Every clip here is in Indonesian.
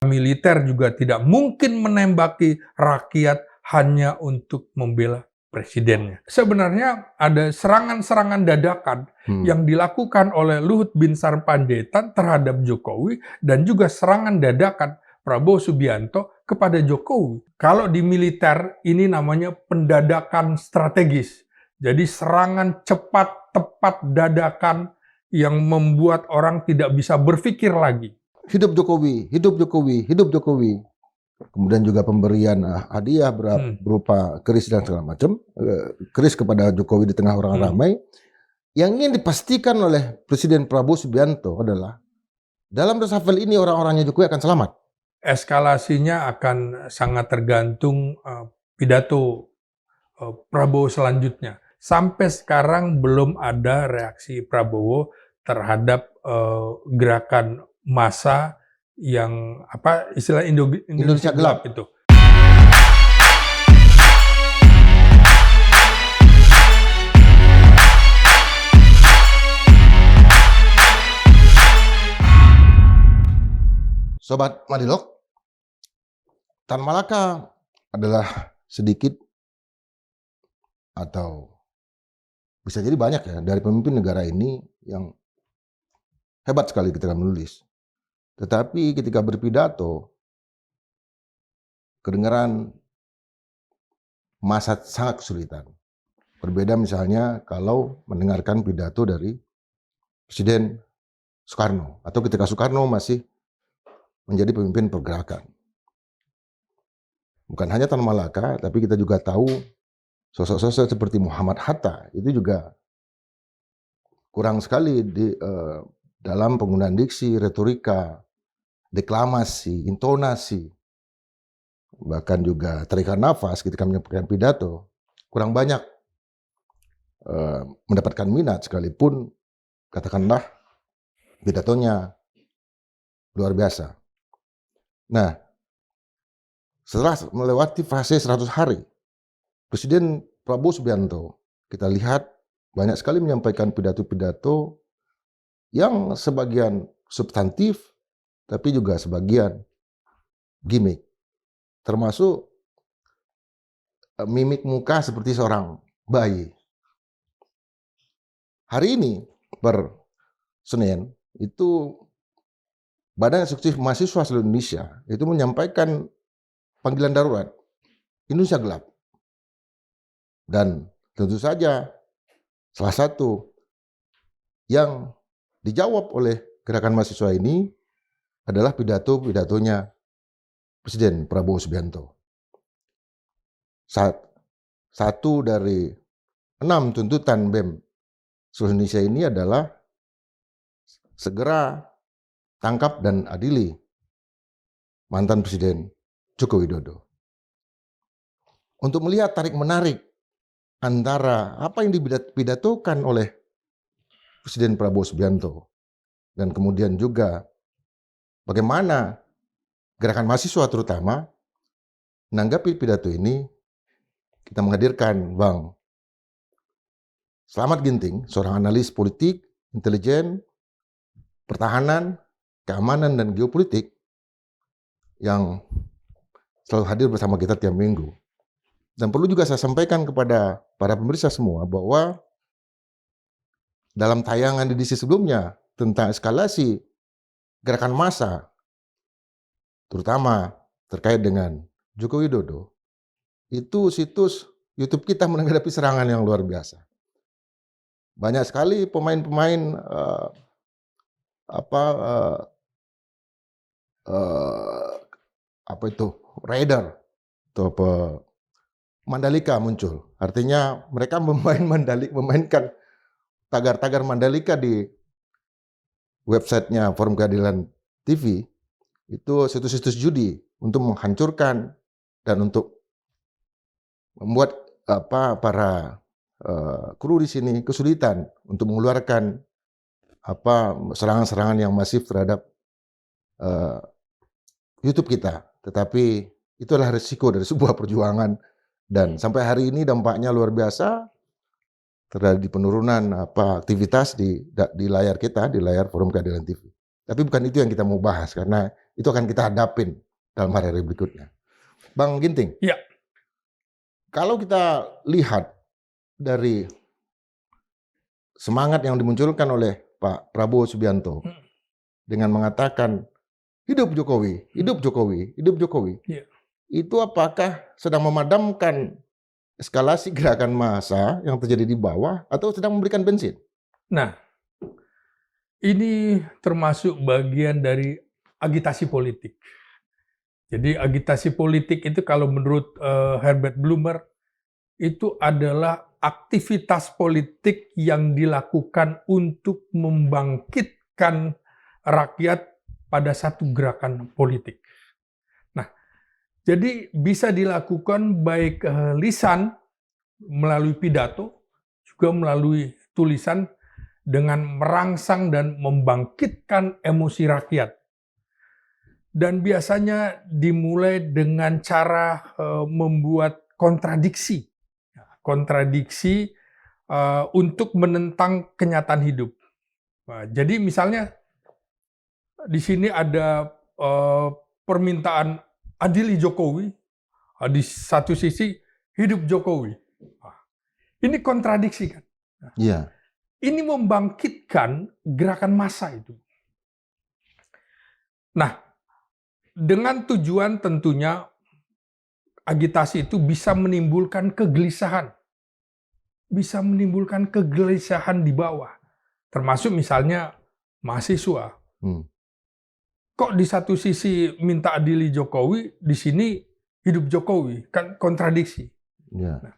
militer juga tidak mungkin menembaki rakyat hanya untuk membela presidennya. Sebenarnya ada serangan-serangan dadakan yang dilakukan oleh Luhut bin Sarpanjaitan terhadap Jokowi dan juga serangan dadakan Prabowo Subianto kepada Jokowi. Kalau di militer ini namanya pendadakan strategis. Jadi serangan cepat, tepat, dadakan yang membuat orang tidak bisa berpikir lagi. Hidup Jokowi, hidup Jokowi, hidup Jokowi. Kemudian juga pemberian hadiah berupa keris dan segala macam. Keris kepada Jokowi di tengah orang ramai. Yang ingin dipastikan oleh Presiden Prabowo Subianto adalah dalam reshuffle ini orang-orangnya Jokowi akan selamat. Eskalasinya akan sangat tergantung pidato Prabowo selanjutnya. Sampai sekarang belum ada reaksi Prabowo terhadap gerakan massa yang istilah Indonesia Gelap itu. Sobat Madilog, Tan Malaka adalah sedikit atau bisa jadi banyak ya dari pemimpin negara ini yang hebat sekali ketika menulis. Tetapi ketika berpidato, kedengaran masa sangat kesulitan. Berbeda misalnya kalau mendengarkan pidato dari Presiden Soekarno. Atau ketika Soekarno masih menjadi pemimpin pergerakan. Bukan hanya Tan Malaka, tapi kita juga tahu sosok-sosok seperti Muhammad Hatta. Itu juga kurang sekali dalam penggunaan diksi, retorika, deklamasi, intonasi, bahkan juga tarikan nafas ketika menyampaikan pidato, kurang banyak mendapatkan minat sekalipun katakanlah pidatonya luar biasa. Nah, setelah melewati fase 100 hari, Presiden Prabowo Subianto, kita lihat banyak sekali menyampaikan pidato-pidato yang sebagian substantif, tapi juga sebagian gimmick. Termasuk mimik muka seperti seorang bayi. Hari ini, per Senin, itu Badan Eksekutif Mahasiswa seluruh Indonesia itu menyampaikan panggilan darurat Indonesia Gelap. Dan tentu saja salah satu yang dijawab oleh gerakan mahasiswa ini adalah pidato-pidatonya Presiden Prabowo Subianto. Satu dari 6 tuntutan BEM seluruh Indonesia ini adalah segera tangkap dan adili mantan Presiden Joko Widodo. Untuk melihat tarik-menarik antara apa yang dipidatokan oleh Presiden Prabowo Subianto dan kemudian juga bagaimana gerakan mahasiswa terutama menanggapi pidato ini, kita menghadirkan Bang Slamet Ginting, seorang analis politik, intelijen, pertahanan, keamanan, dan geopolitik yang selalu hadir bersama kita tiap minggu. Dan perlu juga saya sampaikan kepada para pemirsa semua bahwa dalam tayangan edisi sebelumnya tentang eskalasi gerakan massa, terutama terkait dengan Joko Widodo, itu situs YouTube kita menghadapi serangan yang luar biasa. Banyak sekali pemain-pemain raider atau Mandalika muncul. Artinya mereka memainkan tagar-tagar Mandalika di websitenya Forum Keadilan TV. Itu situs-situs judi untuk menghancurkan dan untuk membuat para kru di sini kesulitan untuk mengeluarkan serangan-serangan yang masif terhadap YouTube kita. Tetapi itu adalah risiko dari sebuah perjuangan dan sampai hari ini dampaknya luar biasa terjadi penurunan aktivitas di layar kita, di layar Forum Keadilan TV. Tapi bukan itu yang kita mau bahas karena Itu akan kita hadapin dalam hari-hari berikutnya. Bang Ginting, Ya. kalau kita lihat dari semangat yang dimunculkan oleh Pak Prabowo Subianto dengan mengatakan hidup Jokowi, hidup Jokowi, hidup Jokowi, Ya. itu apakah sedang memadamkan eskalasi gerakan massa yang terjadi di bawah atau sedang memberikan bensin? Nah, ini termasuk bagian dari agitasi politik. Jadi agitasi politik itu kalau menurut Herbert Blumer itu adalah aktivitas politik yang dilakukan untuk membangkitkan rakyat pada satu gerakan politik. Nah, jadi bisa dilakukan baik lisan melalui pidato, juga melalui tulisan dengan merangsang dan membangkitkan emosi rakyat. Dan biasanya dimulai dengan cara membuat kontradiksi untuk menentang kenyataan hidup. Nah, jadi misalnya di sini ada permintaan adili Jokowi, di satu sisi hidup Jokowi. Nah, ini kontradiksi kan? Iya. Ini membangkitkan gerakan massa itu. Nah, dengan tujuan tentunya agitasi itu bisa menimbulkan kegelisahan. Bisa menimbulkan kegelisahan di bawah. Termasuk misalnya mahasiswa. Kok di satu sisi minta adili Jokowi, di sini hidup Jokowi? Kan kontradiksi. Yeah. Nah,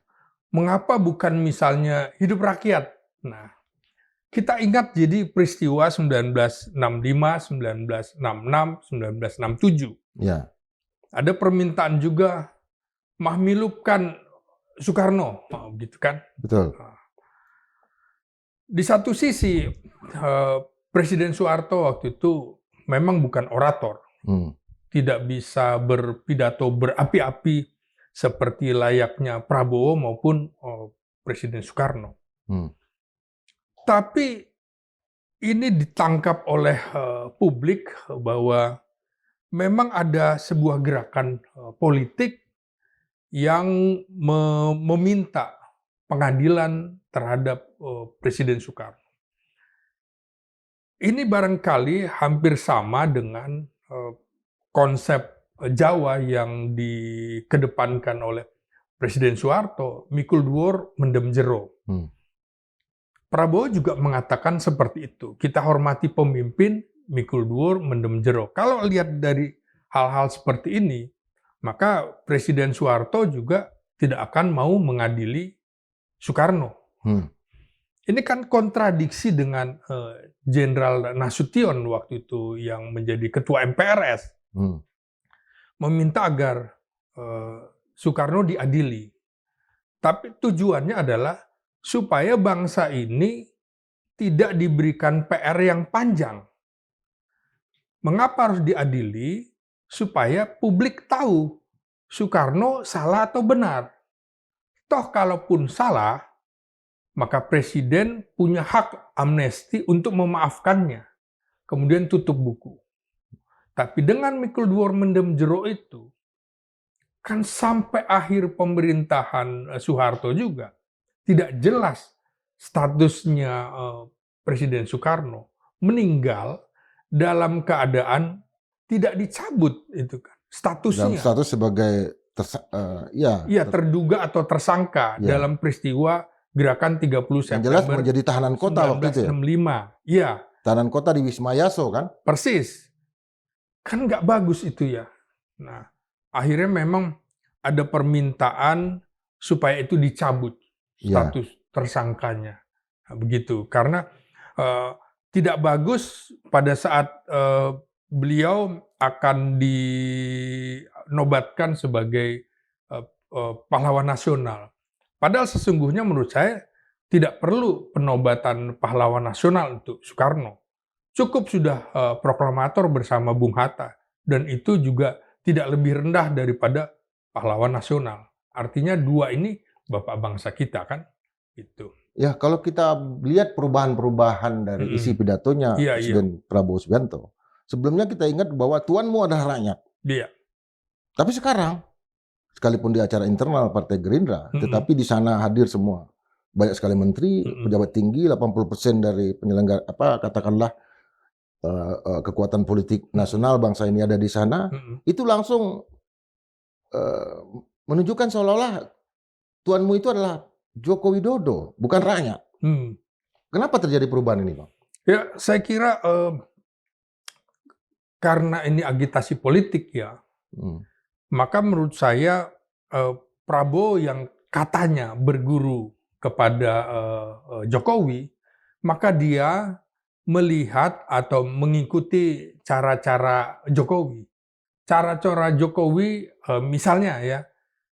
mengapa bukan misalnya hidup rakyat? Nah, kita ingat jadi peristiwa 1965, 1966, 1967. Yeah. Ada permintaan juga mahmilupkan Soekarno, gitu kan? Betul. Di satu sisi, Presiden Soeharto waktu itu memang bukan orator. Tidak bisa berpidato berapi-api seperti layaknya Prabowo maupun Presiden Soekarno. Tapi ini ditangkap oleh publik bahwa memang ada sebuah gerakan politik yang meminta pengadilan terhadap Presiden Soekarno. Ini barangkali hampir sama dengan konsep Jawa yang dikedepankan oleh Presiden Soeharto, mikul dhuwur mendem jero. Prabowo juga mengatakan seperti itu. Kita hormati pemimpin, mikul dhuwur mendem jero. Kalau lihat dari hal-hal seperti ini, maka Presiden Soeharto juga tidak akan mau mengadili Soekarno. Ini kan kontradiksi dengan Jenderal Nasution waktu itu yang menjadi ketua MPRS. Meminta agar Soekarno diadili. Tapi tujuannya adalah supaya bangsa ini tidak diberikan PR yang panjang. Mengapa harus diadili? Supaya publik tahu Soekarno salah atau benar. Toh kalaupun salah, maka Presiden punya hak amnesti untuk memaafkannya. Kemudian tutup buku. Tapi dengan mikul dhuwur mendem jero itu, kan sampai akhir pemerintahan Soeharto juga, tidak jelas statusnya Presiden Soekarno meninggal dalam keadaan tidak dicabut itu kan statusnya. Dalam status sebagai terduga atau tersangka dalam peristiwa gerakan 30 September. Yang jelas menjadi tahanan kota waktu itu ya. 1965. Iya. Tahanan kota di Wisma Yaso kan? Persis. Kan nggak bagus itu ya. Nah, akhirnya memang ada permintaan supaya itu dicabut status tersangkanya. Nah, begitu. Karena tidak bagus pada saat beliau akan dinobatkan sebagai pahlawan nasional. Padahal sesungguhnya menurut saya tidak perlu penobatan pahlawan nasional untuk Soekarno. Cukup sudah proklamator bersama Bung Hatta. Dan itu juga tidak lebih rendah daripada pahlawan nasional. Artinya dua ini bapak bangsa kita kan. Itu. Ya, kalau kita lihat perubahan-perubahan dari isi pidatonya Presiden Prabowo Subianto, sebelumnya kita ingat bahwa tuanmu adalah rakyat. Iya. Tapi sekarang, sekalipun di acara internal Partai Gerindra, tetapi di sana hadir semua. Banyak sekali menteri, pejabat tinggi, 80% dari penyelenggara, katakanlah kekuatan politik nasional bangsa ini ada di sana. Itu langsung menunjukkan seolah-olah tuanmu itu adalah Joko Widodo, bukan rakyat. Kenapa terjadi perubahan ini, Bang? Ya, saya kira karena ini agitasi politik ya, maka menurut saya Prabowo yang katanya berguru kepada Jokowi, maka dia melihat atau mengikuti cara-cara Jokowi. Cara-cara Jokowi misalnya ya,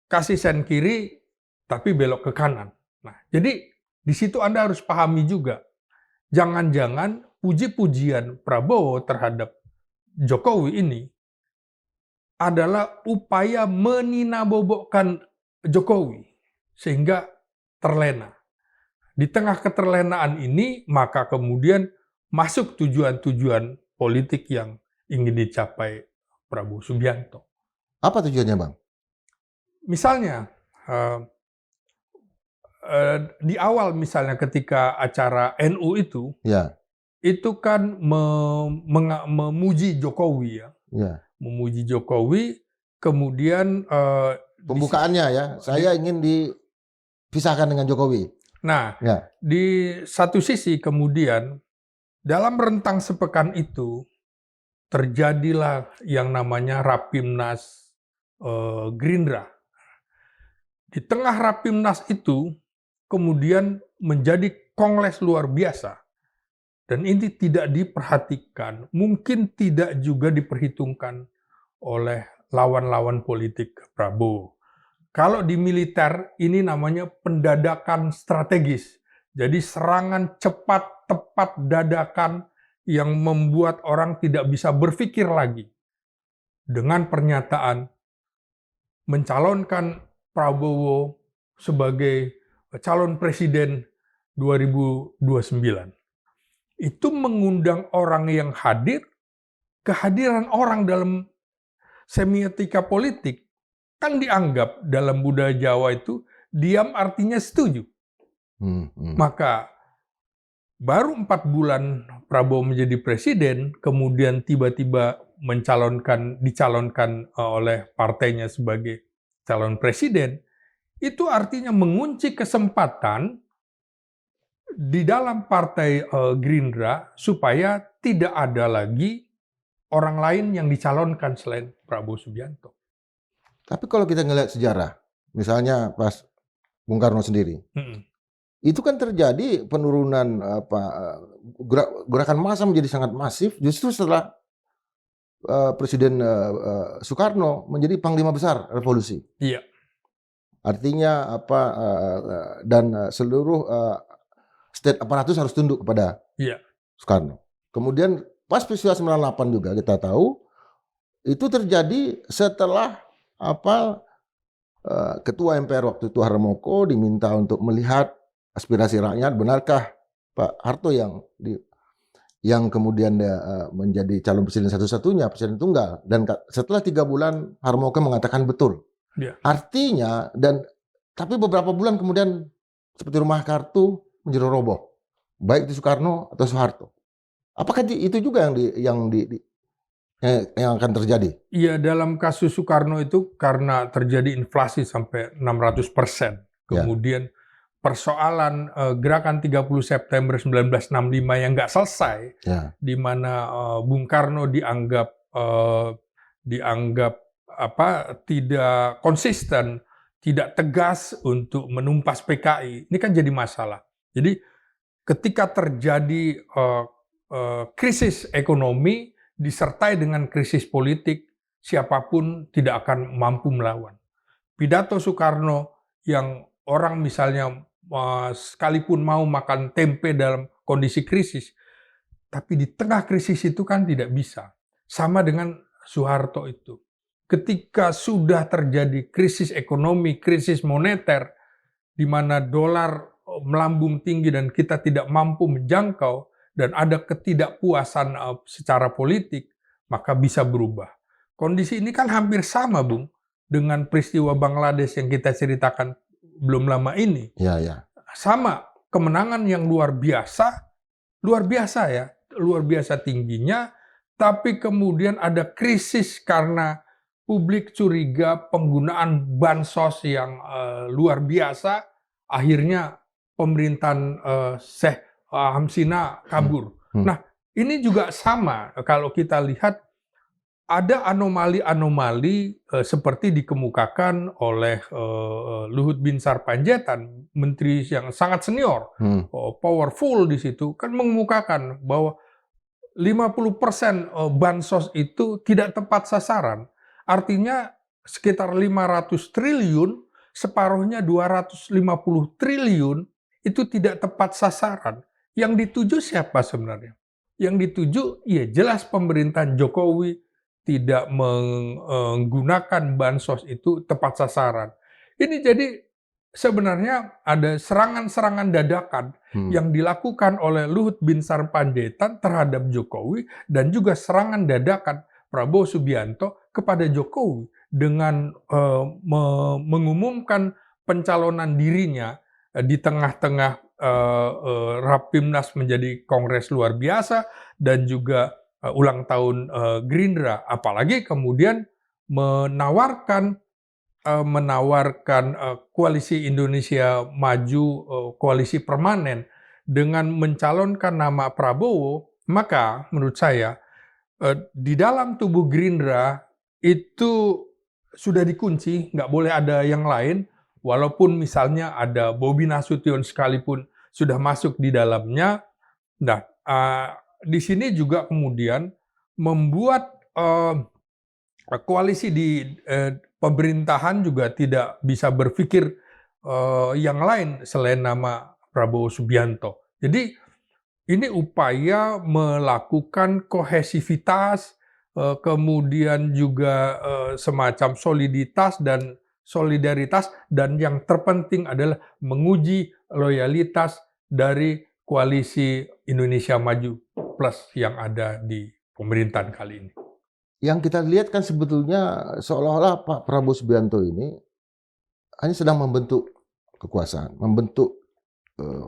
kasih sen kiri tapi belok ke kanan. Nah, jadi di situ Anda harus pahami juga. Jangan-jangan puji-pujian Prabowo terhadap Jokowi ini adalah upaya meninabobokkan Jokowi sehingga terlena. Di tengah keterlenaan ini, maka kemudian masuk tujuan-tujuan politik yang ingin dicapai Prabowo Subianto. Apa tujuannya, Bang? Misalnya, di awal misalnya ketika acara NU itu kan memuji Jokowi ya. Memuji Jokowi, kemudian pembukaannya ya, saya ingin dipisahkan dengan Jokowi. Nah, di satu sisi kemudian dalam rentang sepekan itu terjadilah yang namanya Rapimnas Gerindra. Di tengah Rapimnas itu kemudian menjadi kongres luar biasa. Dan ini tidak diperhatikan, mungkin tidak juga diperhitungkan oleh lawan-lawan politik Prabowo. Kalau di militer, ini namanya pendadakan strategis. Jadi serangan cepat, tepat, dadakan yang membuat orang tidak bisa berpikir lagi. Dengan pernyataan mencalonkan Prabowo sebagai calon presiden 2029. Itu mengundang orang yang hadir, kehadiran orang dalam semiotika politik, kan dianggap dalam budaya Jawa itu diam artinya setuju. Maka baru 4 bulan Prabowo menjadi presiden, kemudian tiba-tiba dicalonkan oleh partainya sebagai calon presiden, itu artinya mengunci kesempatan di dalam partai Gerindra supaya tidak ada lagi orang lain yang dicalonkan selain Prabowo Subianto. Tapi kalau kita ngelihat sejarah, misalnya pas Bung Karno sendiri, itu kan terjadi penurunan gerakan massa menjadi sangat masif justru setelah Presiden Soekarno menjadi panglima besar revolusi. Iya. Artinya dan seluruh state aparatus harus tunduk kepada Soekarno. Kemudian pas peristiwa 98 juga kita tahu itu terjadi setelah Ketua MPR waktu itu Harmoko diminta untuk melihat aspirasi rakyat. Benarkah Pak Harto yang kemudian menjadi calon presiden satu-satunya, presiden tunggal, dan setelah 3 bulan Harmoko mengatakan betul. Artinya tapi beberapa bulan kemudian seperti rumah kartu menjadi roboh, baik di Soekarno atau Soeharto. Apakah itu juga yang akan terjadi? Iya, dalam kasus Soekarno itu karena terjadi inflasi sampai 600%. Kemudian persoalan gerakan 30 September 1965 yang nggak selesai, di mana Bung Karno dianggap tidak konsisten, tidak tegas untuk menumpas PKI. Ini kan jadi masalah. Jadi ketika terjadi krisis ekonomi disertai dengan krisis politik, siapapun tidak akan mampu melawan. Pidato Soekarno yang orang misalnya sekalipun mau makan tempe dalam kondisi krisis, tapi di tengah krisis itu kan tidak bisa. Sama dengan Soeharto itu. Ketika sudah terjadi krisis ekonomi, krisis moneter, di mana dolar melambung tinggi dan kita tidak mampu menjangkau, dan ada ketidakpuasan secara politik, maka bisa berubah. Kondisi ini kan hampir sama, Bung, dengan peristiwa Bangladesh yang kita ceritakan belum lama ini. Ya, ya. Sama, kemenangan yang luar biasa ya, luar biasa tingginya, tapi kemudian ada krisis karena publik curiga penggunaan bansos yang luar biasa, akhirnya pemerintahan Syekh Hamsina kabur. Nah, ini juga sama kalau kita lihat ada anomali-anomali seperti dikemukakan oleh Luhut Binsar Panjaitan, menteri yang sangat senior, powerful di situ, kan mengemukakan bahwa 50% bansos itu tidak tepat sasaran. Artinya sekitar 500 triliun, separuhnya 250 triliun itu tidak tepat sasaran. Yang dituju siapa sebenarnya? Yang dituju ya jelas pemerintahan Jokowi tidak menggunakan bansos itu tepat sasaran. Ini jadi sebenarnya ada serangan-serangan dadakan yang dilakukan oleh Luhut Binsar Panjaitan terhadap Jokowi dan juga serangan dadakan Prabowo Subianto kepada Jokowi dengan mengumumkan pencalonan dirinya di tengah-tengah Rapimnas menjadi kongres luar biasa dan juga ulang tahun Gerindra, apalagi kemudian menawarkan koalisi Indonesia Maju, koalisi permanen dengan mencalonkan nama Prabowo, maka menurut saya di dalam tubuh Gerindra itu sudah dikunci, nggak boleh ada yang lain, walaupun misalnya ada Bobi Nasution sekalipun sudah masuk di dalamnya. Nah, di sini juga kemudian membuat koalisi di pemerintahan juga tidak bisa berpikir yang lain selain nama Prabowo Subianto. Jadi ini upaya melakukan kohesivitas, kemudian juga semacam soliditas dan solidaritas, dan yang terpenting adalah menguji loyalitas dari koalisi Indonesia Maju Plus yang ada di pemerintahan kali ini. Yang kita lihat kan sebetulnya seolah-olah Pak Prabowo Subianto ini hanya sedang membentuk kekuasaan, membentuk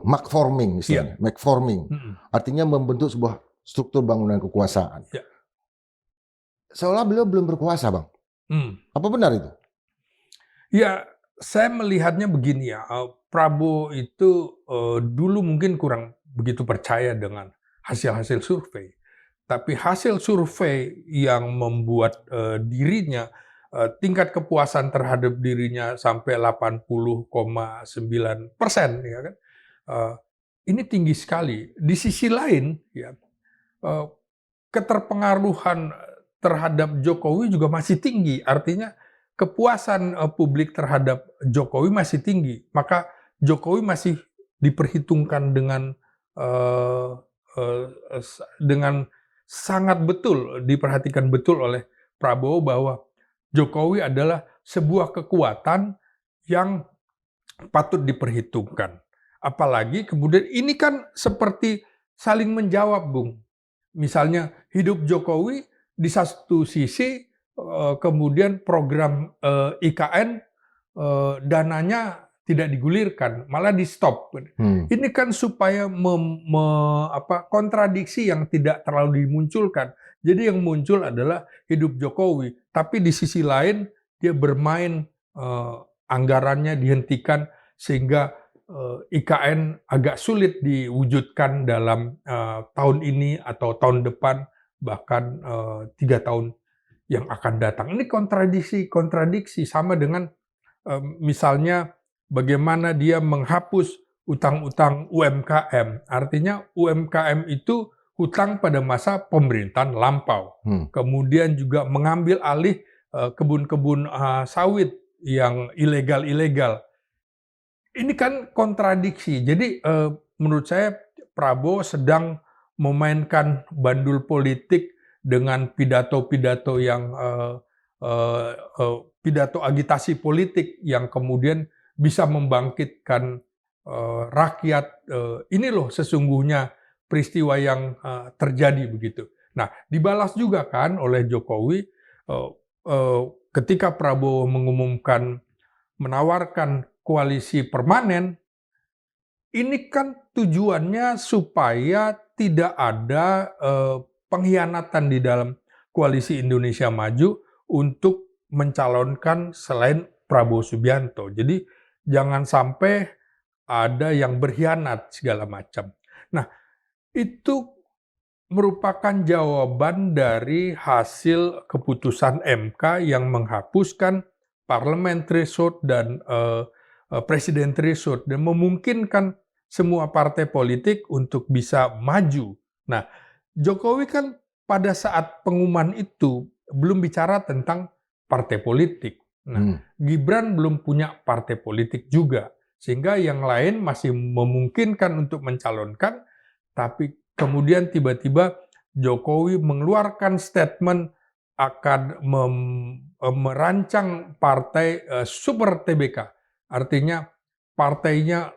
mark-forming misalnya, make-forming. Artinya membentuk sebuah struktur bangunan kekuasaan. Seolah beliau belum berkuasa, Bang. Apa benar itu? Ya, saya melihatnya begini ya, Prabowo itu dulu mungkin kurang begitu percaya dengan hasil-hasil survei. Tapi hasil survei yang membuat dirinya, tingkat kepuasan terhadap dirinya sampai 80,9%, ya kan? Ini tinggi sekali. Di sisi lain, ya, keterpengaruhan terhadap Jokowi juga masih tinggi. Artinya kepuasan publik terhadap Jokowi masih tinggi. Maka Jokowi masih diperhitungkan dengan sangat betul, diperhatikan betul oleh Prabowo bahwa Jokowi adalah sebuah kekuatan yang patut diperhitungkan. Apalagi kemudian ini kan seperti saling menjawab, Bung. Misalnya hidup Jokowi di satu sisi, kemudian program IKN dananya tidak digulirkan, malah di stop. Ini kan supaya kontradiksi yang tidak terlalu dimunculkan. Jadi yang muncul adalah hidup Jokowi, tapi di sisi lain dia bermain anggarannya dihentikan sehingga IKN agak sulit diwujudkan dalam tahun ini atau tahun depan, bahkan 3 tahun yang akan datang. Ini kontradiksi sama dengan misalnya bagaimana dia menghapus utang-utang UMKM. Artinya UMKM itu hutang pada masa pemerintahan lampau. Kemudian juga mengambil alih kebun-kebun sawit yang ilegal-ilegal. Ini kan kontradiksi. Jadi menurut saya Prabowo sedang memainkan bandul politik dengan pidato-pidato yang pidato agitasi politik yang kemudian bisa membangkitkan rakyat. Ini loh sesungguhnya peristiwa yang terjadi begitu. Nah, dibalas juga kan oleh Jokowi ketika Prabowo menawarkan koalisi permanen, ini kan tujuannya supaya tidak ada pengkhianatan di dalam koalisi Indonesia Maju untuk mencalonkan selain Prabowo Subianto. Jadi jangan sampai ada yang berkhianat segala macam. Nah, itu merupakan jawaban dari hasil keputusan MK yang menghapuskan parliament threshold dan presiden threshold dan memungkinkan semua partai politik untuk bisa maju. Nah, Jokowi kan pada saat pengumuman itu belum bicara tentang partai politik. Nah, Gibran belum punya partai politik juga, sehingga yang lain masih memungkinkan untuk mencalonkan, tapi kemudian tiba-tiba Jokowi mengeluarkan statement akan merancang partai super TBK. Artinya partainya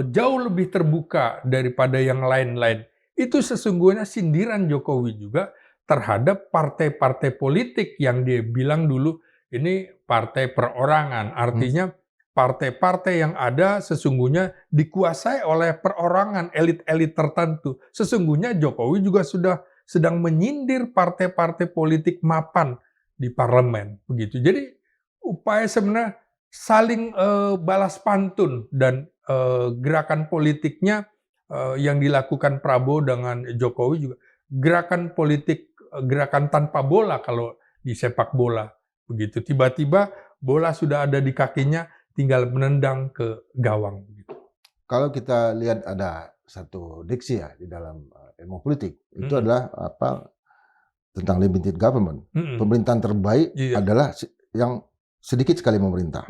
jauh lebih terbuka daripada yang lain-lain. Itu sesungguhnya sindiran Jokowi juga terhadap partai-partai politik yang dia bilang dulu ini partai perorangan. Artinya partai-partai yang ada sesungguhnya dikuasai oleh perorangan, elit-elit tertentu. Sesungguhnya Jokowi juga sudah sedang menyindir partai-partai politik mapan di parlemen. Begitu. Jadi upaya sebenarnya saling balas pantun dan gerakan politiknya yang dilakukan Prabowo dengan Jokowi juga gerakan politik, gerakan tanpa bola kalau di sepak bola. Begitu. Tiba-tiba bola sudah ada di kakinya, tinggal menendang ke gawang. Kalau kita lihat ada satu diksi ya di dalam ilmu politik, itu adalah tentang limited government. Pemerintahan terbaik adalah yang sedikit sekali memerintah.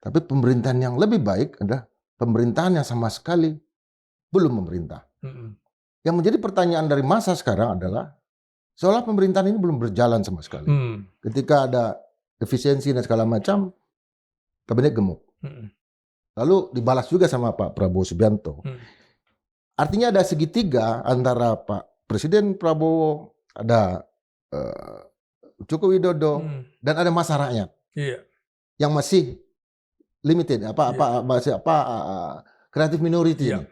Tapi pemerintahan yang lebih baik adalah pemerintahan yang sama sekali belum memerintah. Yang menjadi pertanyaan dari masa sekarang adalah seolah pemerintahan ini belum berjalan sama sekali. Ketika ada efisiensi dan segala macam, kabinet gemuk. Lalu dibalas juga sama Pak Prabowo Subianto. Artinya ada segitiga antara Pak Presiden Prabowo, ada Joko Widodo, dan ada masa rakyat yang masih limited, kreatif minority ini.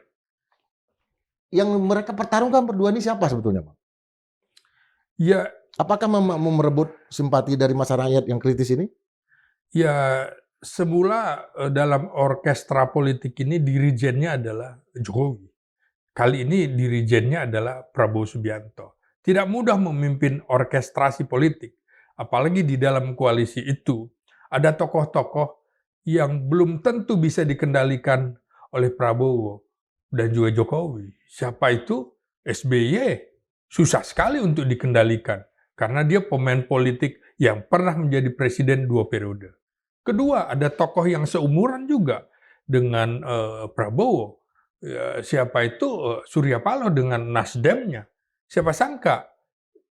Yang mereka pertarungkan berdua ini siapa sebetulnya, Pak? Ya, apakah mau merebut simpati dari masa rakyat yang kritis ini? Ya, semula dalam orkestra politik ini dirijennya adalah Jokowi. Kali ini dirijennya adalah Prabowo Subianto. Tidak mudah memimpin orkestrasi politik, apalagi di dalam koalisi itu ada tokoh-tokoh yang belum tentu bisa dikendalikan oleh Prabowo dan juga Jokowi. Siapa itu? SBY. Susah sekali untuk dikendalikan karena dia pemain politik yang pernah menjadi presiden 2 periode. Kedua, ada tokoh yang seumuran juga dengan Prabowo. Siapa itu? Surya Paloh dengan Nasdemnya. Siapa sangka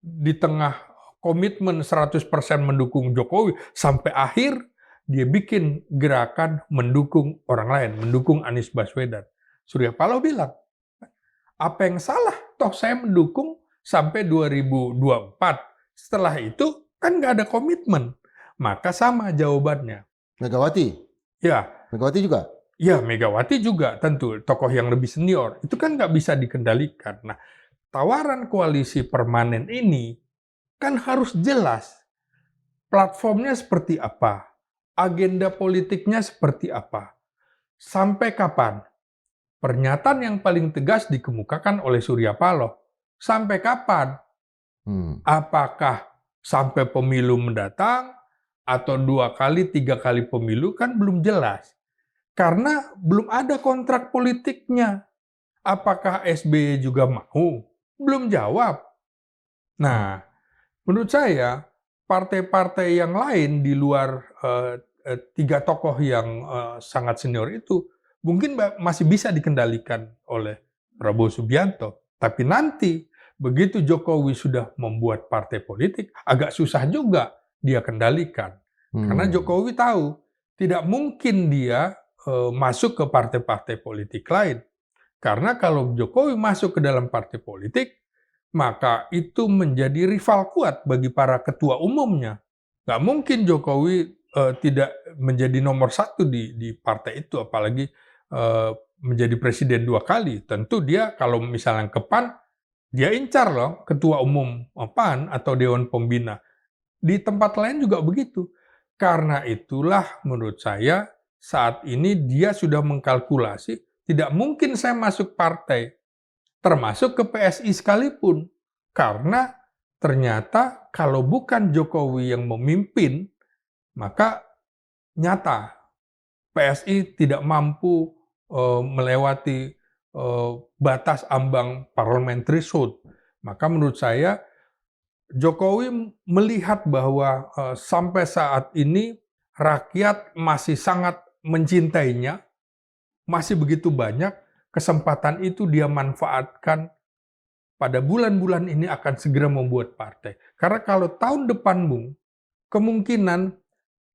di tengah komitmen 100% mendukung Jokowi, sampai akhir dia bikin gerakan mendukung orang lain, mendukung Anies Baswedan. Surya Paloh bilang, apa yang salah? Toh saya mendukung sampai 2024. Setelah itu kan nggak ada komitmen. Maka sama jawabannya. Megawati? Ya. Megawati juga? Ya, Megawati juga tentu. Tokoh yang lebih senior. Itu kan nggak bisa dikendalikan. Nah, tawaran koalisi permanen ini kan harus jelas. Platformnya seperti apa? Agenda politiknya seperti apa? Sampai kapan? Pernyataan yang paling tegas dikemukakan oleh Surya Paloh. Sampai kapan? Apakah sampai pemilu mendatang? Atau 2 kali, 3 kali pemilu kan belum jelas. Karena belum ada kontrak politiknya. Apakah SBY juga mau? Belum jawab. Nah, menurut saya partai-partai yang lain di luar 3 tokoh yang sangat senior itu mungkin masih bisa dikendalikan oleh Prabowo Subianto. Tapi nanti begitu Jokowi sudah membuat partai politik, agak susah juga dia kendalikan. Karena Jokowi tahu tidak mungkin dia masuk ke partai-partai politik lain. Karena kalau Jokowi masuk ke dalam partai politik, maka itu menjadi rival kuat bagi para ketua umumnya. Nggak mungkin Jokowi tidak menjadi nomor satu di partai itu, apalagi menjadi presiden 2 kali. Tentu dia kalau misalnya ke PAN, dia incar loh ketua umum PAN atau Dewan Pembina. Di tempat lain juga begitu. Karena itulah menurut saya saat ini dia sudah mengkalkulasi, tidak mungkin saya masuk partai, termasuk ke PSI sekalipun. Karena ternyata kalau bukan Jokowi yang memimpin, maka nyata PSI tidak mampu melewati batas ambang parliamentary threshold. Maka menurut saya Jokowi melihat bahwa sampai saat ini rakyat masih sangat mencintainya, masih begitu banyak, kesempatan itu dia manfaatkan pada bulan-bulan ini akan segera membuat partai. Karena kalau tahun depan, Bung, kemungkinan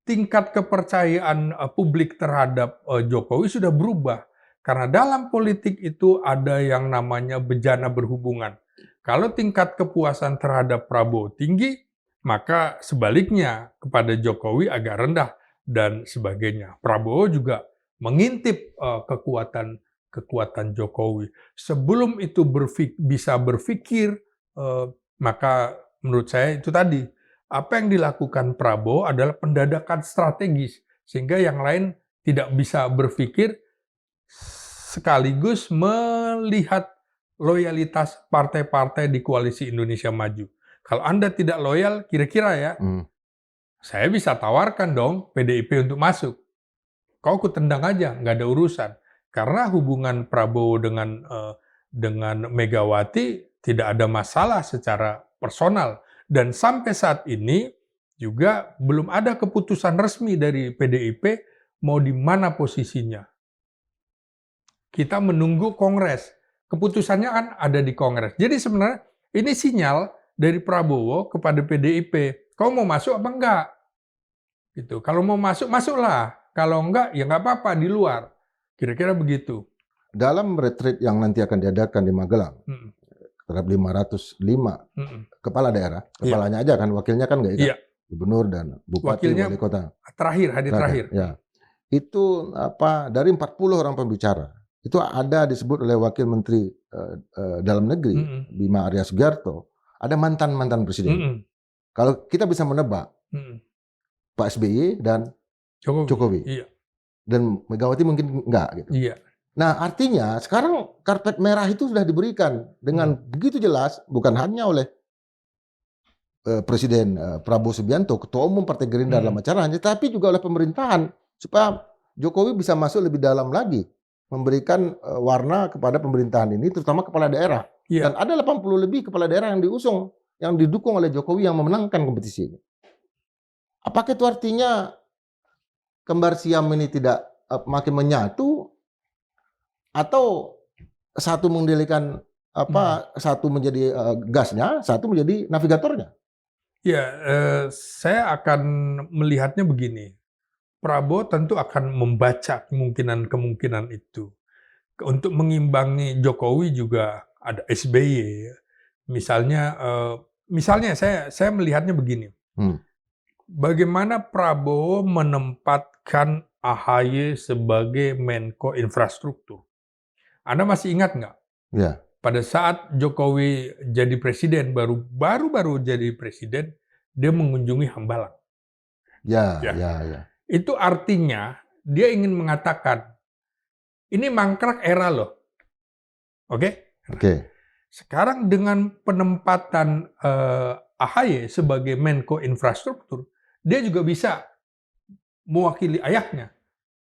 tingkat kepercayaan publik terhadap Jokowi sudah berubah. Karena dalam politik itu ada yang namanya bejana berhubungan. Kalau tingkat kepuasan terhadap Prabowo tinggi, maka sebaliknya kepada Jokowi agak rendah dan sebagainya. Prabowo juga mengintip kekuatan Jokowi. Sebelum itu bisa berpikir, maka menurut saya itu tadi, apa yang dilakukan Prabowo adalah pendadakan strategis, sehingga yang lain tidak bisa berpikir sekaligus melihat loyalitas partai-partai di koalisi Indonesia Maju. Kalau Anda tidak loyal, kira-kira ya, saya bisa tawarkan dong PDIP untuk masuk. Kau kutendang aja, nggak ada urusan. Karena hubungan Prabowo dengan Megawati tidak ada masalah secara personal. Dan sampai saat ini juga belum ada keputusan resmi dari PDIP mau di mana posisinya. Kita menunggu Kongres. Keputusannya kan ada di Kongres. Jadi sebenarnya ini sinyal dari Prabowo kepada PDIP. Kau mau masuk apa enggak? Gitu. Kalau mau masuk, masuklah. Kalau enggak, ya enggak apa-apa di luar. Kira-kira begitu. Dalam retreat yang nanti akan diadakan di Magelang, terhadap 505 kepala daerah, kepalanya aja kan, wakilnya kan nggak ikut, gubernur dan bupati, wakilnya wali kota. Hari terakhir. Ya. Itu dari 40 orang pembicara, itu ada disebut oleh wakil menteri dalam negeri Bima Arya Sugiarto, ada mantan presiden. Kalau kita bisa menebak, Pak SBY dan Jokowi. Iya. Dan Megawati mungkin enggak gitu. Iya. Nah, artinya sekarang karpet merah itu sudah diberikan dengan begitu jelas, bukan hanya oleh Presiden Prabowo Subianto, Ketua Umum Partai Gerindra dalam acaranya, tapi juga oleh pemerintahan, supaya Jokowi bisa masuk lebih dalam lagi, memberikan warna kepada pemerintahan ini, terutama kepala daerah. Dan ada 80 lebih kepala daerah yang diusung, yang didukung oleh Jokowi yang memenangkan kompetisi ini. Apakah itu artinya kembar siam ini tidak makin menyatu, atau satu mengendalikan satu menjadi gasnya, satu menjadi navigatornya? Ya, saya akan melihatnya begini. Prabowo tentu akan membaca kemungkinan itu. Untuk mengimbangi Jokowi juga ada SBY. Misalnya saya melihatnya begini. Bagaimana Prabowo menempatkan AHY sebagai Menko Infrastruktur? Anda masih ingat nggak? Ya. Pada saat Jokowi jadi presiden, baru jadi presiden, dia mengunjungi Hambalang. Ya. Itu artinya dia ingin mengatakan, ini mangkrak era loh. Oke? Sekarang dengan penempatan AHY sebagai Menko Infrastruktur, dia juga bisa mewakili ayahnya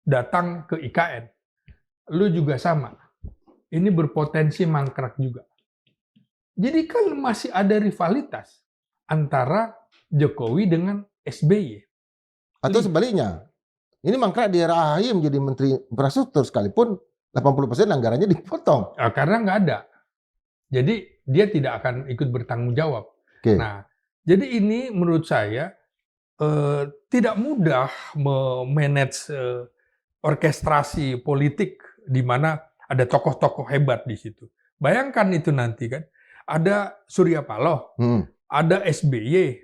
datang ke IKN. Lu juga sama. Ini berpotensi mangkrak juga. Jadi kan masih ada rivalitas antara Jokowi dengan SBY. Atau sebaliknya, ini mangkrak di era AHY menjadi Menteri Infrastruktur sekalipun 80% anggarannya dipotong. Karena nggak ada. Jadi dia tidak akan ikut bertanggung jawab. Nah, jadi ini menurut saya tidak mudah memanage orkestrasi politik di mana ada tokoh-tokoh hebat di situ. Bayangkan itu nanti kan, ada Surya Paloh, ada SBY,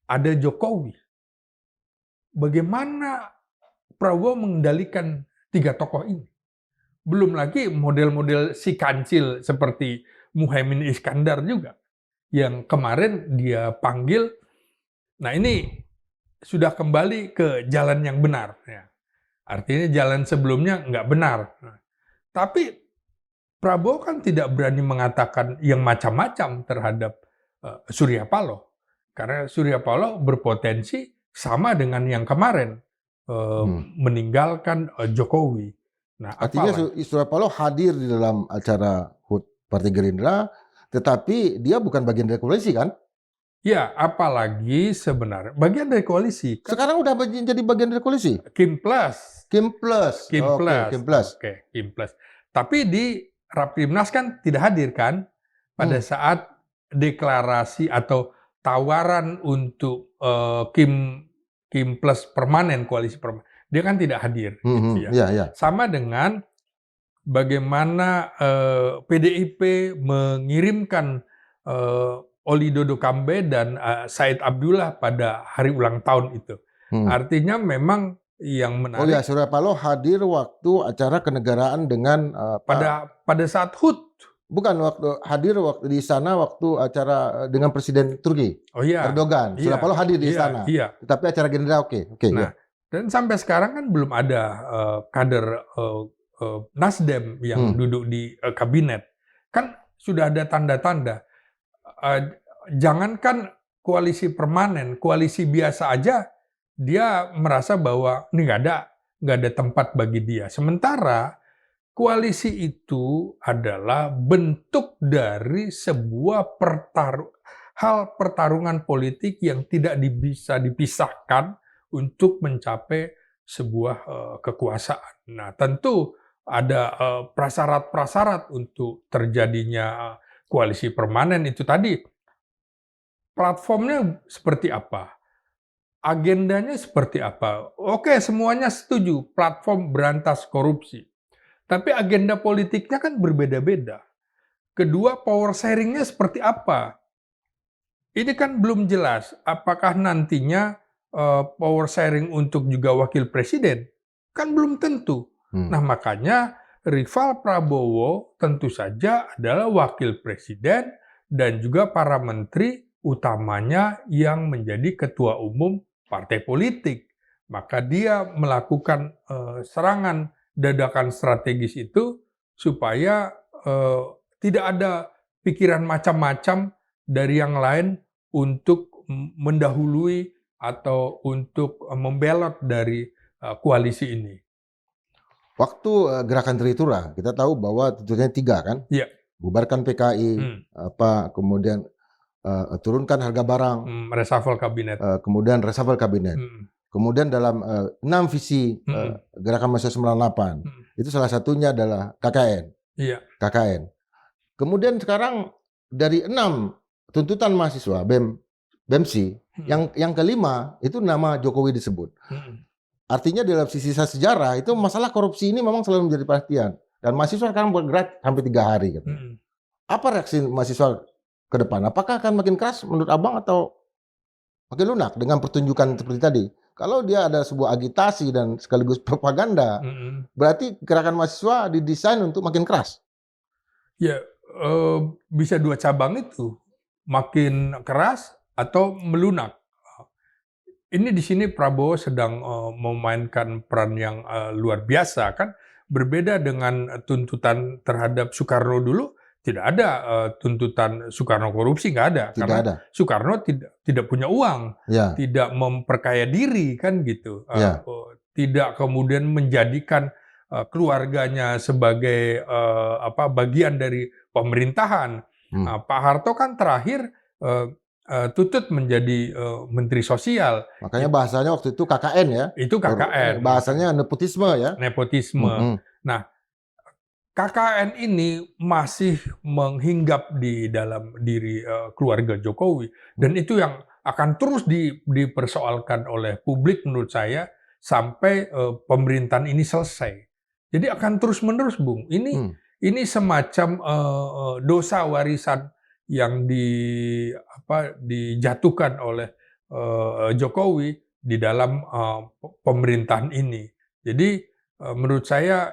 ada Jokowi. Bagaimana Prabowo mengendalikan 3 tokoh ini? Belum lagi model-model si kancil seperti Muhaimin Iskandar juga, yang kemarin dia panggil. Nah, ini sudah kembali ke jalan yang benar. Ya. Artinya jalan sebelumnya nggak benar. Nah, tapi Prabowo kan tidak berani mengatakan yang macam-macam terhadap Surya Paloh. Karena Surya Paloh berpotensi sama dengan yang kemarin, meninggalkan Jokowi. Nah, artinya Surya Paloh hadir di dalam acara HUT Partai Gerindra, tetapi dia bukan bagian dari koalisi kan? Ya, apalagi sebenarnya bagian dari koalisi. Sekarang udah jadi bagian dari koalisi? Kim Plus. Kim Plus. Kim Plus. Kim Plus. Oke, Kim Plus. Tapi di Rapimnas kan tidak hadir kan pada saat deklarasi atau tawaran untuk Kim Plus permanen, koalisi permanen. Dia kan tidak hadir. Gitu ya. Ya. Sama dengan bagaimana PDIP mengirimkan Oli Dodo Kambe dan Said Abdullah pada hari ulang tahun itu. Artinya memang yang menarik. Oh ya, Surya Paloh hadir waktu acara kenegaraan dengan pada saat HUT. Bukan hadir waktu di sana waktu acara dengan Presiden Turki. Oh iya. Erdogan. Surya Paloh hadir di sana. Iya. Tapi acara Gerindra oke. Nah, dan sampai sekarang kan belum ada kader Nasdem yang duduk di kabinet. Kan sudah ada tanda-tanda. Jangankan koalisi permanen, koalisi biasa aja dia merasa bahwa ini nggak ada tempat bagi dia. Sementara koalisi itu adalah bentuk dari sebuah pertarungan politik yang tidak bisa dipisahkan untuk mencapai sebuah kekuasaan. Nah, tentu ada prasyarat-prasyarat untuk terjadinya koalisi permanen itu tadi. Platformnya seperti apa? Agendanya seperti apa? Oke, semuanya setuju, platform berantas korupsi. Tapi agenda politiknya kan berbeda-beda. Kedua, power sharing-nya seperti apa? Ini kan belum jelas. Apakah nantinya power sharing untuk juga wakil presiden? Kan belum tentu. Nah, makanya rival Prabowo tentu saja adalah wakil presiden dan juga para menteri, utamanya yang menjadi ketua umum partai politik. Maka dia melakukan serangan dadakan strategis itu supaya tidak ada pikiran macam-macam dari yang lain untuk mendahului atau untuk membelot dari koalisi ini. Waktu gerakan Tritura, kita tahu bahwa tuntutannya 3 kan? Iya. Bubarkan PKI, kemudian turunkan harga barang, reshuffle kabinet, kemudian reshuffle kabinet. Kemudian dalam 6 visi gerakan mahasiswa 98, itu salah satunya adalah KKN. Iya. KKN. Kemudian sekarang dari 6 tuntutan mahasiswa BEMSI, yang kelima itu nama Jokowi disebut. Artinya dalam sisi sejarah itu masalah korupsi ini memang selalu menjadi perhatian. Dan mahasiswa sekarang bergerak sampai 3 hari. Gitu. Apa reaksi mahasiswa ke depan? Apakah akan makin keras menurut Abang atau makin lunak dengan pertunjukan seperti tadi? Kalau dia ada sebuah agitasi dan sekaligus propaganda, berarti gerakan mahasiswa didesain untuk makin keras. Ya, bisa 2 cabang itu. Makin keras atau melunak. Ini di sini Prabowo sedang memainkan peran yang luar biasa kan, berbeda dengan tuntutan terhadap Soekarno dulu. Tidak ada tuntutan Soekarno korupsi, nggak ada. Tidak karena ada. Soekarno tidak punya uang, tidak memperkaya diri kan gitu, tidak kemudian menjadikan keluarganya sebagai bagian dari pemerintahan. Pak Harto kan terakhir tutut menjadi Menteri Sosial. Makanya bahasanya waktu itu KKN ya. Itu KKN. Bahasanya nepotisme ya. Nepotisme. Nah, KKN ini masih menghinggap di dalam diri keluarga Jokowi. Dan itu yang akan terus dipersoalkan oleh publik menurut saya sampai pemerintahan ini selesai. Jadi akan terus-menerus, Bung. Ini semacam dosa warisan yang dijatuhkan oleh Jokowi di dalam pemerintahan ini. Jadi menurut saya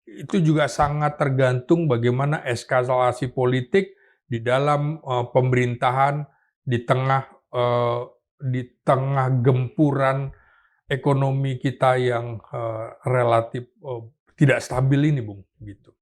itu juga sangat tergantung bagaimana eskalasi politik di dalam pemerintahan di tengah gempuran ekonomi kita yang relatif tidak stabil ini, Bung, gitu.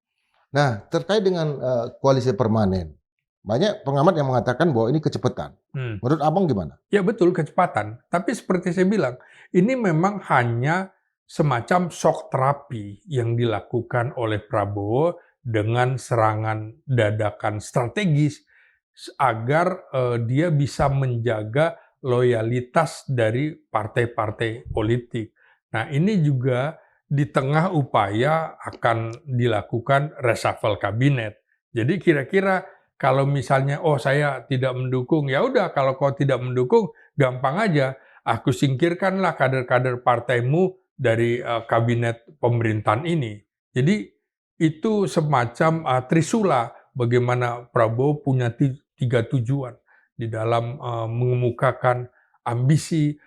Nah, terkait dengan koalisi permanen, banyak pengamat yang mengatakan bahwa ini kecepatan. Menurut Abang gimana? Ya betul, kecepatan. Tapi seperti saya bilang, ini memang hanya semacam shock terapi yang dilakukan oleh Prabowo dengan serangan dadakan strategis agar dia bisa menjaga loyalitas dari partai-partai politik. Nah, ini juga di tengah upaya akan dilakukan reshuffle kabinet. Jadi kira-kira kalau misalnya, oh saya tidak mendukung, ya udah kalau kau tidak mendukung, gampang aja, aku singkirkanlah kader-kader partaimu dari kabinet pemerintahan ini. Jadi itu semacam trisula bagaimana Prabowo punya tiga tujuan di dalam mengemukakan ambisi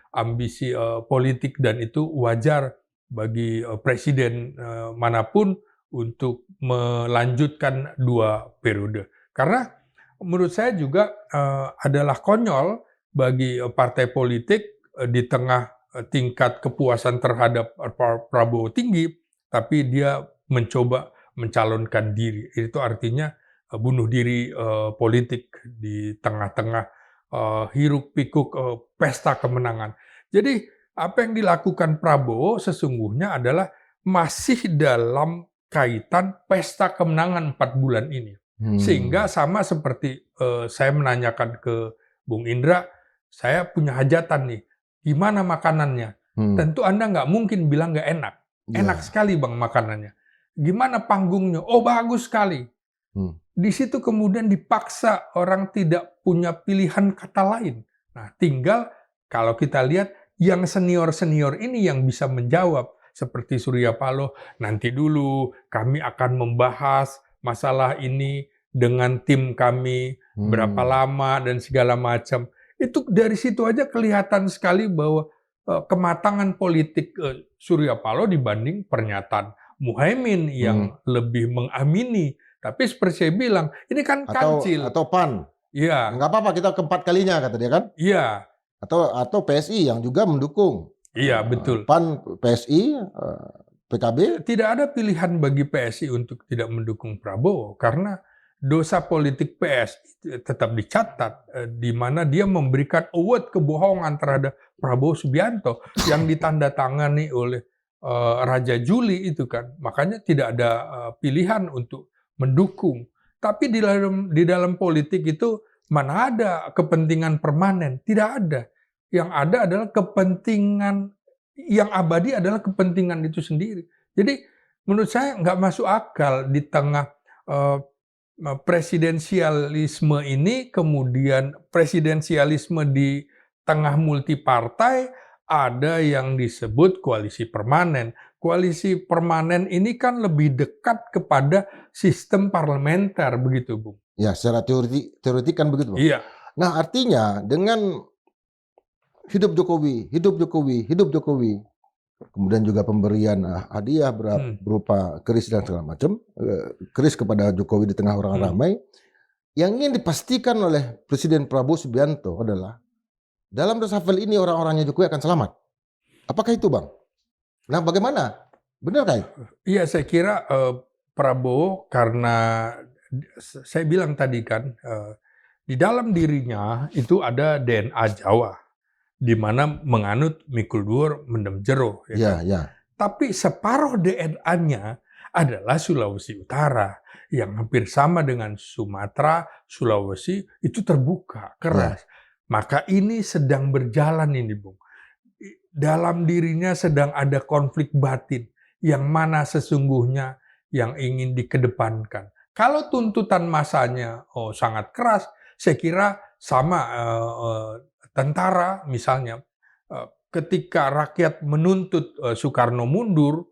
politik, dan itu wajar bagi presiden manapun untuk melanjutkan 2 periode. Karena menurut saya juga adalah konyol bagi partai politik di tengah tingkat kepuasan terhadap Prabowo tinggi, tapi dia mencoba mencalonkan diri. Itu artinya bunuh diri politik di tengah-tengah hiruk-pikuk pesta kemenangan. Jadi apa yang dilakukan Prabowo sesungguhnya adalah masih dalam kaitan pesta kemenangan 4 bulan ini. Sehingga sama seperti saya menanyakan ke Bung Indra, saya punya hajatan nih, gimana makanannya? Tentu Anda nggak mungkin bilang nggak enak. Enak sekali Bang makanannya. Gimana panggungnya? Oh bagus sekali. Di situ kemudian dipaksa orang tidak punya pilihan kata lain. Nah tinggal kalau kita lihat yang senior-senior ini yang bisa menjawab. Seperti Surya Paloh, nanti dulu kami akan membahas masalah ini dengan tim kami, berapa lama dan segala macam. Itu dari situ aja kelihatan sekali bahwa kematangan politik Surya Paloh dibanding pernyataan Muhaimin yang lebih mengamini. Tapi seperti saya bilang, ini kan kancil. Atau PAN. Iya. Nggak apa-apa, kita keempat kalinya, kata dia kan? Iya. Atau PSI yang juga mendukung. Iya, betul. PAN, PSI, PKB. Tidak ada pilihan bagi PSI untuk tidak mendukung Prabowo, karena dosa politik PSI tetap dicatat, di mana dia memberikan award kebohongan terhadap Prabowo Subianto yang ditandatangani oleh Raja Juli itu kan. Makanya tidak ada pilihan untuk mendukung. Tapi di dalam politik itu mana ada kepentingan permanen? Tidak ada. Yang ada adalah kepentingan yang abadi adalah kepentingan itu sendiri. Jadi menurut saya nggak masuk akal di tengah presidensialisme ini, kemudian presidensialisme di tengah multipartai, ada yang disebut koalisi permanen. Koalisi permanen ini kan lebih dekat kepada sistem parlementer, begitu, Bung. Ya, secara teoretik kan begitu, Bang. Iya. Nah, artinya dengan hidup Jokowi, hidup Jokowi, hidup Jokowi, kemudian juga pemberian hadiah berupa keris dan segala macam, keris kepada Jokowi di tengah orang ramai, yang ingin dipastikan oleh Presiden Prabowo Subianto adalah dalam reshuffle ini orang-orangnya Jokowi akan selamat. Apakah itu, Bang? Nah, bagaimana? Benar kan? Iya, saya kira Prabowo, karena saya bilang tadi kan, di dalam dirinya itu ada DNA Jawa, di mana menganut mikul dhuwur mendem jero. Ya, ya. Tapi separuh DNA-nya adalah Sulawesi Utara, yang hampir sama dengan Sumatera, Sulawesi, itu terbuka, keras. Ya. Maka ini sedang berjalan ini, Bung. Dalam dirinya sedang ada konflik batin, yang mana sesungguhnya yang ingin dikedepankan. Kalau tuntutan masanya sangat keras, saya kira sama tentara misalnya, ketika rakyat menuntut Soekarno mundur,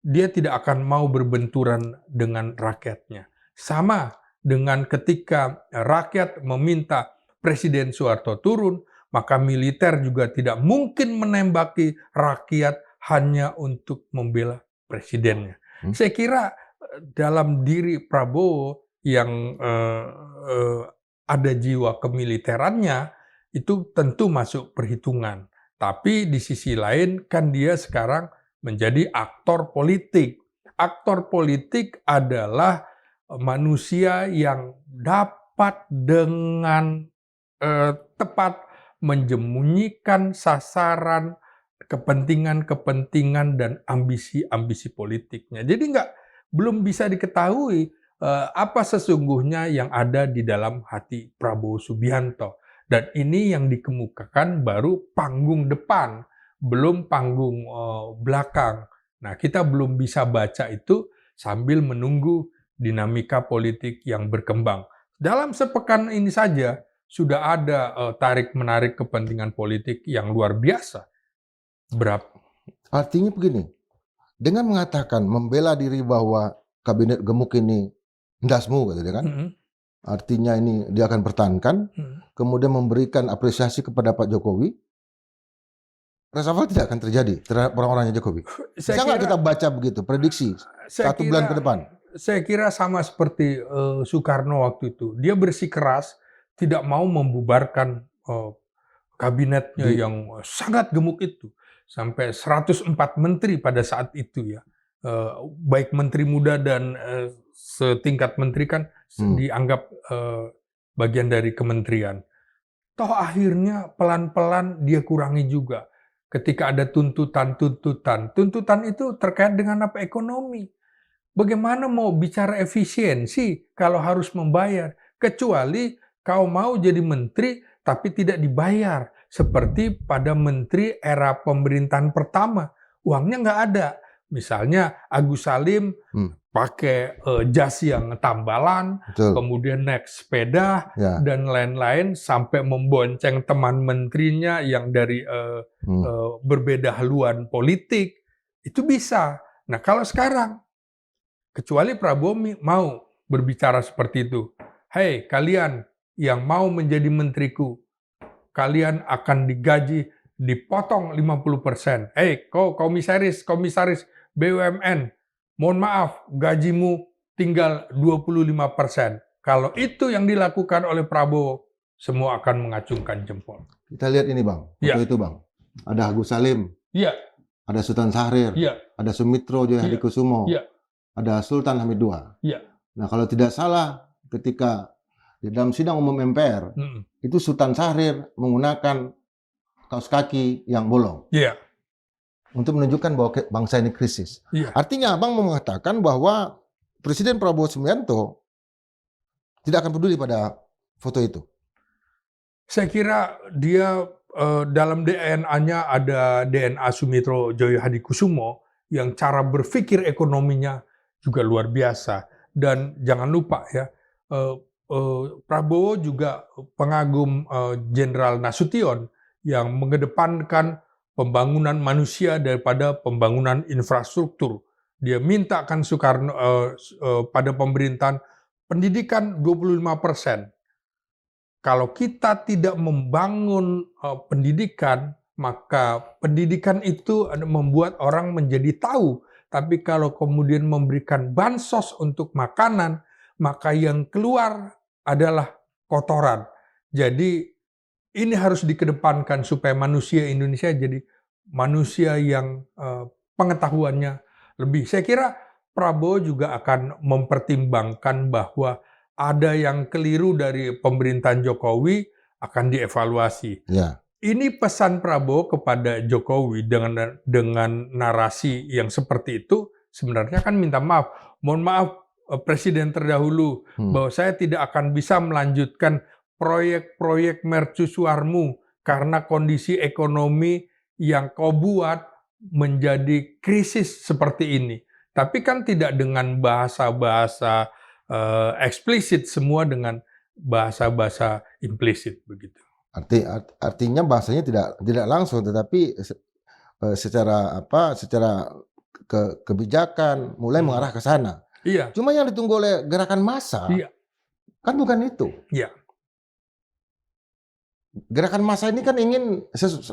dia tidak akan mau berbenturan dengan rakyatnya. Sama dengan ketika rakyat meminta Presiden Soeharto turun, maka militer juga tidak mungkin menembaki rakyat hanya untuk membela presidennya. Saya kira dalam diri Prabowo yang ada jiwa kemiliterannya itu tentu masuk perhitungan. Tapi di sisi lain kan dia sekarang menjadi aktor politik. Aktor politik adalah manusia yang dapat dengan tepat menjemunyikan sasaran, kepentingan-kepentingan dan ambisi-ambisi politiknya. Jadi belum bisa diketahui apa sesungguhnya yang ada di dalam hati Prabowo Subianto. Dan ini yang dikemukakan baru panggung depan, belum panggung belakang. Nah, kita belum bisa baca itu sambil menunggu dinamika politik yang berkembang. Dalam sepekan ini saja sudah ada tarik-menarik kepentingan politik yang luar biasa. Artinya begini, dengan mengatakan membela diri bahwa kabinet gemuk ini ndasmu, gitu kan? Artinya ini dia akan pertahankan, kemudian memberikan apresiasi kepada Pak Jokowi, reshuffle tidak akan terjadi terhadap orang-orangnya Jokowi. Bisa nggak kita baca begitu, prediksi 1 bulan ke depan? Saya kira sama seperti Soekarno waktu itu. Dia bersikeras tidak mau membubarkan kabinetnya yang sangat gemuk itu. Sampai 104 menteri pada saat itu ya. Baik menteri muda dan setingkat menteri kan dianggap bagian dari kementerian. Toh akhirnya pelan-pelan dia kurangi juga. Ketika ada tuntutan itu terkait dengan apa? Ekonomi. Bagaimana mau bicara efisiensi kalau harus membayar? Kecuali kau mau jadi menteri tapi tidak dibayar. Seperti pada menteri era pemerintahan pertama. Uangnya nggak ada. Misalnya Agus Salim pakai jas yang tambalan, kemudian naik sepeda, dan lain-lain, sampai membonceng teman menterinya yang dari berbeda haluan politik. Itu bisa. Nah kalau sekarang, kecuali Prabowo mau berbicara seperti itu. Hei kalian yang mau menjadi menteriku, kalian akan digaji, dipotong 50%. Hei komisaris BUMN, mohon maaf, gajimu tinggal 25%. Kalau itu yang dilakukan oleh Prabowo, semua akan mengacungkan jempol. Kita lihat ini Bang, foto itu Bang. Ada Agus Salim, ada Sultan Syahrir, ada Sumitro Jayahadikusumo, ada Sultan Hamid II. Nah kalau tidak salah, ketika di dalam sidang umum MPR, itu Sultan Syahrir menggunakan kaos kaki yang bolong. Untuk menunjukkan bahwa bangsa ini krisis. Artinya Abang mau mengatakan bahwa Presiden Prabowo Subianto tidak akan peduli pada foto itu. Saya kira dia dalam DNA-nya ada DNA Sumitro Jayahadikusumo yang cara berpikir ekonominya juga luar biasa. Dan jangan lupa ya, Prabowo juga pengagum Jenderal Nasution yang mengedepankan pembangunan manusia daripada pembangunan infrastruktur. Dia mintakan Soekarno pada pemerintahan pendidikan 25%. Kalau kita tidak membangun pendidikan, maka pendidikan itu membuat orang menjadi tahu. Tapi kalau kemudian memberikan bansos untuk makanan, maka yang keluar adalah kotoran. Jadi ini harus dikedepankan supaya manusia Indonesia jadi manusia yang pengetahuannya lebih. Saya kira Prabowo juga akan mempertimbangkan bahwa ada yang keliru dari pemerintahan Jokowi akan dievaluasi. Ini pesan Prabowo kepada Jokowi dengan narasi yang seperti itu sebenarnya kan minta maaf. Mohon maaf Presiden terdahulu bahwa saya tidak akan bisa melanjutkan proyek-proyek mercusuarmu karena kondisi ekonomi yang kau buat menjadi krisis seperti ini. Tapi kan tidak dengan bahasa-bahasa eksplisit, semua dengan bahasa-bahasa implisit begitu. Artinya bahasanya tidak langsung, tetapi secara kebijakan mulai mengarah ke sana. Cuma yang ditunggu oleh gerakan massa Kan bukan itu. Iya. Gerakan massa ini kan ingin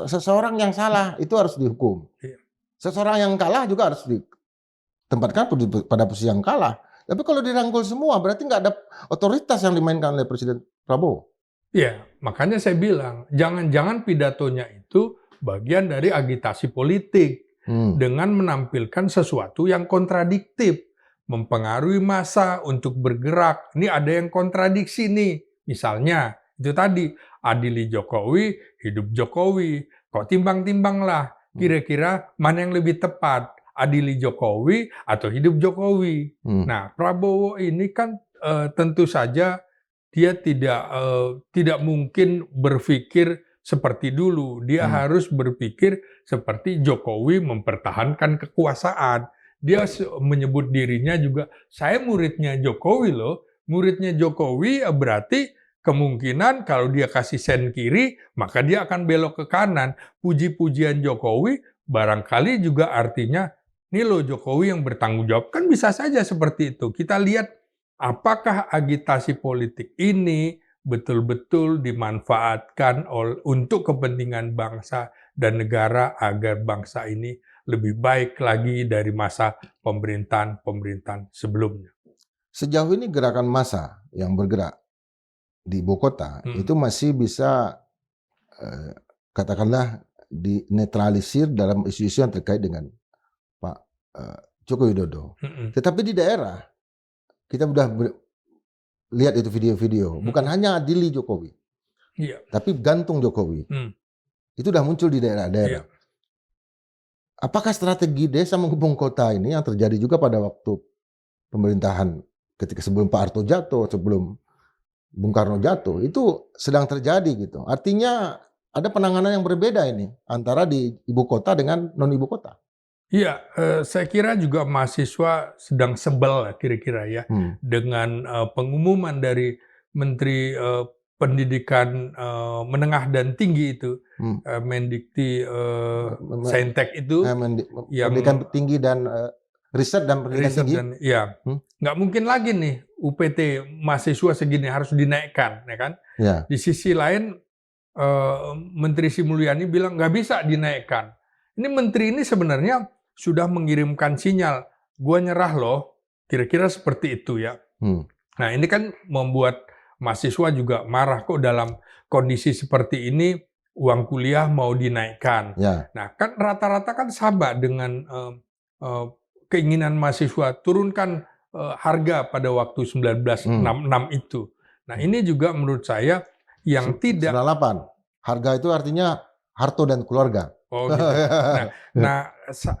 seseorang yang salah itu harus dihukum. Iya. Seseorang yang kalah juga harus ditempatkan pada posisi yang kalah. Tapi kalau dirangkul semua berarti nggak ada otoritas yang dimainkan oleh Presiden Prabowo. Iya, makanya saya bilang jangan-jangan pidatonya itu bagian dari agitasi politik dengan menampilkan sesuatu yang kontradiktif, mempengaruhi massa untuk bergerak. Ini ada yang kontradiksi nih, misalnya itu tadi, adili Jokowi, hidup Jokowi. Kok timbang-timbanglah, kira-kira mana yang lebih tepat, adili Jokowi atau hidup Jokowi. Nah, Prabowo ini kan tentu saja dia tidak mungkin berpikir seperti dulu. Dia harus berpikir seperti Jokowi mempertahankan kekuasaan. Dia menyebut dirinya juga, saya muridnya Jokowi loh. Muridnya Jokowi berarti kemungkinan kalau dia kasih sen kiri, maka dia akan belok ke kanan. Puji-pujian Jokowi barangkali juga artinya, nih loh Jokowi yang bertanggung jawab. Kan bisa saja seperti itu. Kita lihat apakah agitasi politik ini betul-betul dimanfaatkan untuk kepentingan bangsa dan negara agar bangsa ini lebih baik lagi dari masa pemerintahan sebelumnya. Sejauh ini gerakan massa yang bergerak di ibu kota itu masih bisa katakanlah dinetralisir dalam isu-isu yang terkait dengan Pak Joko Widodo. Tetapi di daerah kita sudah lihat itu video-video, bukan hanya adili Jokowi, tapi gantung Jokowi. Itu sudah muncul di daerah-daerah. Apakah strategi desa menghubung kota ini yang terjadi juga pada waktu pemerintahan ketika sebelum Pak Harto jatuh, sebelum Bung Karno jatuh, itu sedang terjadi gitu. Artinya ada penanganan yang berbeda ini antara di ibu kota dengan non ibu kota. Iya, saya kira juga mahasiswa sedang sebel kira-kira ya dengan pengumuman dari Menteri Pendidikan Menengah dan Tinggi itu, Mendikti Saintek itu, yang pendidikan tinggi dan riset dan pendidikan tinggi. Ya, nggak mungkin lagi nih UPT mahasiswa segini harus dinaikkan, ya kan? Ya. Di sisi lain Menteri Sri Mulyani bilang nggak bisa dinaikkan. Ini menteri ini sebenarnya sudah mengirimkan sinyal, gua nyerah loh, kira-kira seperti itu ya. Nah ini kan membuat mahasiswa juga marah, kok dalam kondisi seperti ini uang kuliah mau dinaikkan. Ya. Nah kan rata-rata kan sama dengan keinginan mahasiswa turunkan harga pada waktu 1966 itu. Nah ini juga menurut saya yang tidak... 98, harga itu artinya Harto dan keluarga. Oh gitu. Nah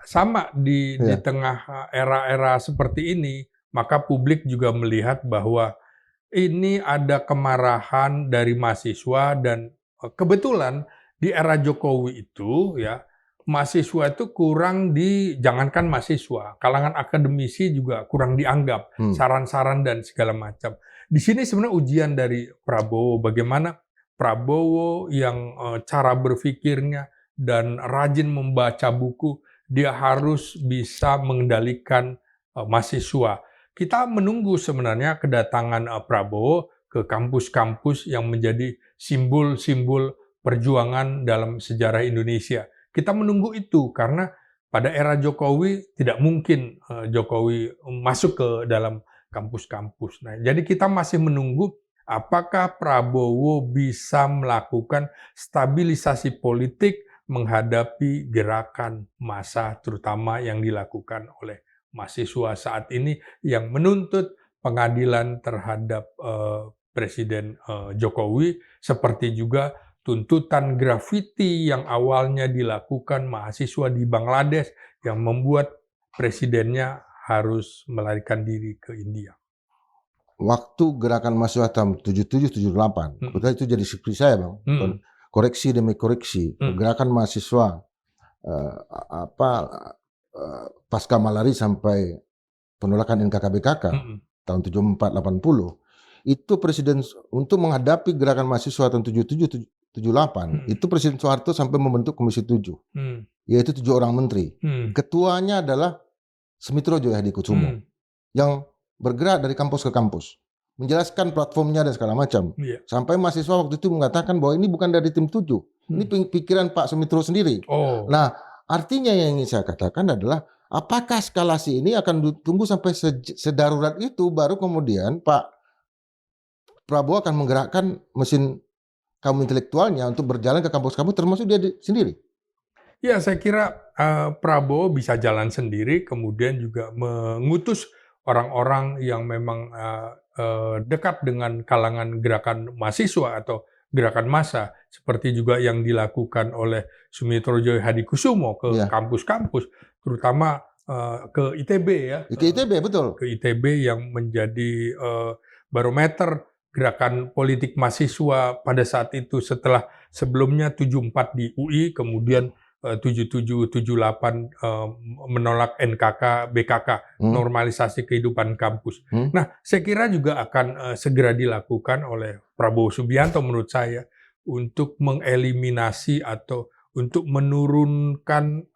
sama di tengah era-era seperti ini, maka publik juga melihat bahwa ini ada kemarahan dari mahasiswa dan kebetulan di era Jokowi itu ya, mahasiswa itu kurang jangankan mahasiswa, kalangan akademisi juga kurang dianggap, saran-saran dan segala macam. Di sini sebenarnya ujian dari Prabowo, bagaimana Prabowo yang cara berpikirnya dan rajin membaca buku, dia harus bisa mengendalikan mahasiswa. Kita menunggu sebenarnya kedatangan Prabowo ke kampus-kampus yang menjadi simbol-simbol perjuangan dalam sejarah Indonesia. Kita menunggu itu karena pada era Jokowi tidak mungkin Jokowi masuk ke dalam kampus-kampus. Nah, jadi kita masih menunggu apakah Prabowo bisa melakukan stabilisasi politik menghadapi gerakan massa terutama yang dilakukan oleh mahasiswa saat ini yang menuntut pengadilan terhadap Presiden Jokowi, seperti juga tuntutan grafiti yang awalnya dilakukan mahasiswa di Bangladesh yang membuat presidennya harus melarikan diri ke India. Waktu gerakan mahasiswa tahun 77-78, kebetulan itu jadi skripsi saya, Bang. Koreksi demi koreksi, gerakan mahasiswa pasca Malari sampai penolakan NKKBKK tahun 74-80, itu presiden untuk menghadapi gerakan mahasiswa tahun 77-78, itu Presiden Soeharto sampai membentuk Komisi 7, yaitu 7 orang menteri. Ketuanya adalah Smitro Jayahadikusumo, yang bergerak dari kampus ke kampus, menjelaskan platformnya dan segala macam. Iya. Sampai mahasiswa waktu itu mengatakan bahwa ini bukan dari tim 7. Ini pikiran Pak Sumitro sendiri. Oh. Nah, artinya yang ingin saya katakan adalah apakah eskalasi ini akan tunggu sampai sedarurat itu baru kemudian Pak Prabowo akan menggerakkan mesin kaum intelektualnya untuk berjalan ke kampus-kampus termasuk dia sendiri? Ya, saya kira Prabowo bisa jalan sendiri, kemudian juga mengutus orang-orang yang memang dekat dengan kalangan gerakan mahasiswa atau gerakan massa, seperti juga yang dilakukan oleh Sumitro Joyo Hadikusumo ke kampus-kampus, terutama ke ITB ya. Ke ITB, betul. Ke ITB yang menjadi barometer gerakan politik mahasiswa pada saat itu, setelah sebelumnya 74 di UI, kemudian 77, 78 menolak NKK, BKK, normalisasi kehidupan kampus. Nah, saya kira juga akan segera dilakukan oleh Prabowo Subianto menurut saya untuk mengeliminasi atau untuk menurunkan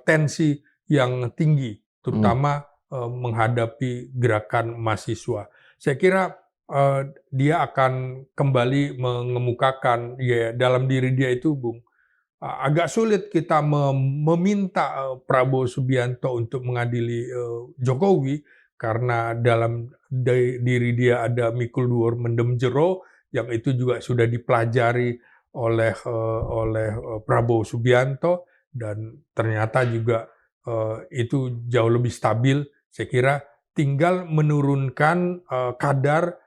tensi yang tinggi, terutama menghadapi gerakan mahasiswa. Saya kira dia akan kembali mengemukakan ya dalam diri dia itu, Bung. Agak sulit kita meminta Prabowo Subianto untuk mengadili Jokowi karena dalam diri dia ada mikul duur mendem jero yang itu juga sudah dipelajari oleh Prabowo Subianto dan ternyata juga itu jauh lebih stabil. Saya kira tinggal menurunkan kadar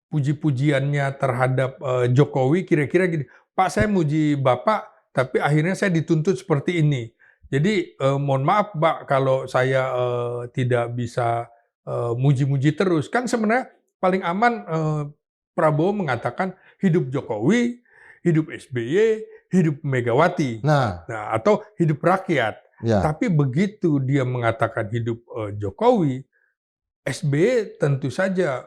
puji-pujiannya terhadap Jokowi, kira-kira gini, Pak saya muji Bapak, tapi akhirnya saya dituntut seperti ini. Jadi mohon maaf Pak kalau saya tidak bisa muji-muji terus. Kan sebenarnya paling aman Prabowo mengatakan hidup Jokowi, hidup SBY, hidup Megawati, nah atau hidup rakyat. Ya. Tapi begitu dia mengatakan hidup Jokowi, SBY tentu saja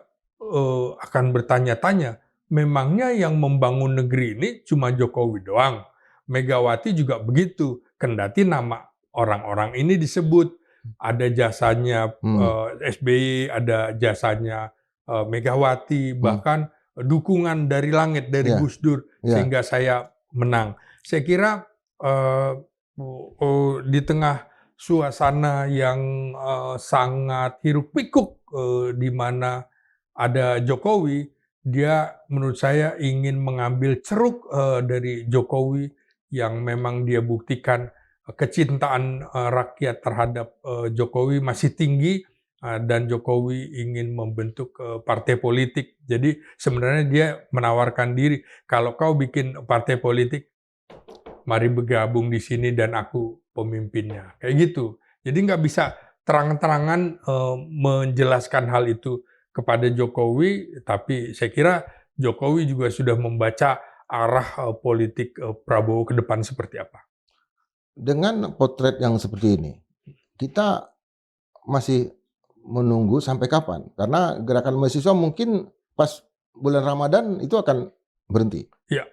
akan bertanya-tanya, memangnya yang membangun negeri ini cuma Jokowi doang? Megawati juga begitu, kendati nama orang-orang ini disebut, ada jasanya SBY, ada jasanya Megawati, bahkan dukungan dari langit, dari Gus Dur, sehingga saya menang. Saya kira di tengah suasana yang sangat hiruk-pikuk di mana ada Jokowi, dia menurut saya ingin mengambil ceruk dari Jokowi yang memang dia buktikan kecintaan rakyat terhadap Jokowi masih tinggi dan Jokowi ingin membentuk partai politik. Jadi sebenarnya dia menawarkan diri, kalau kau bikin partai politik, mari bergabung di sini dan aku pemimpinnya. Kayak gitu. Jadi nggak bisa terang-terangan menjelaskan hal itu kepada Jokowi, tapi saya kira Jokowi juga sudah membaca arah politik Prabowo ke depan seperti apa. Dengan potret yang seperti ini, kita masih menunggu sampai kapan? Karena gerakan mahasiswa mungkin pas bulan Ramadan itu akan berhenti. Iya.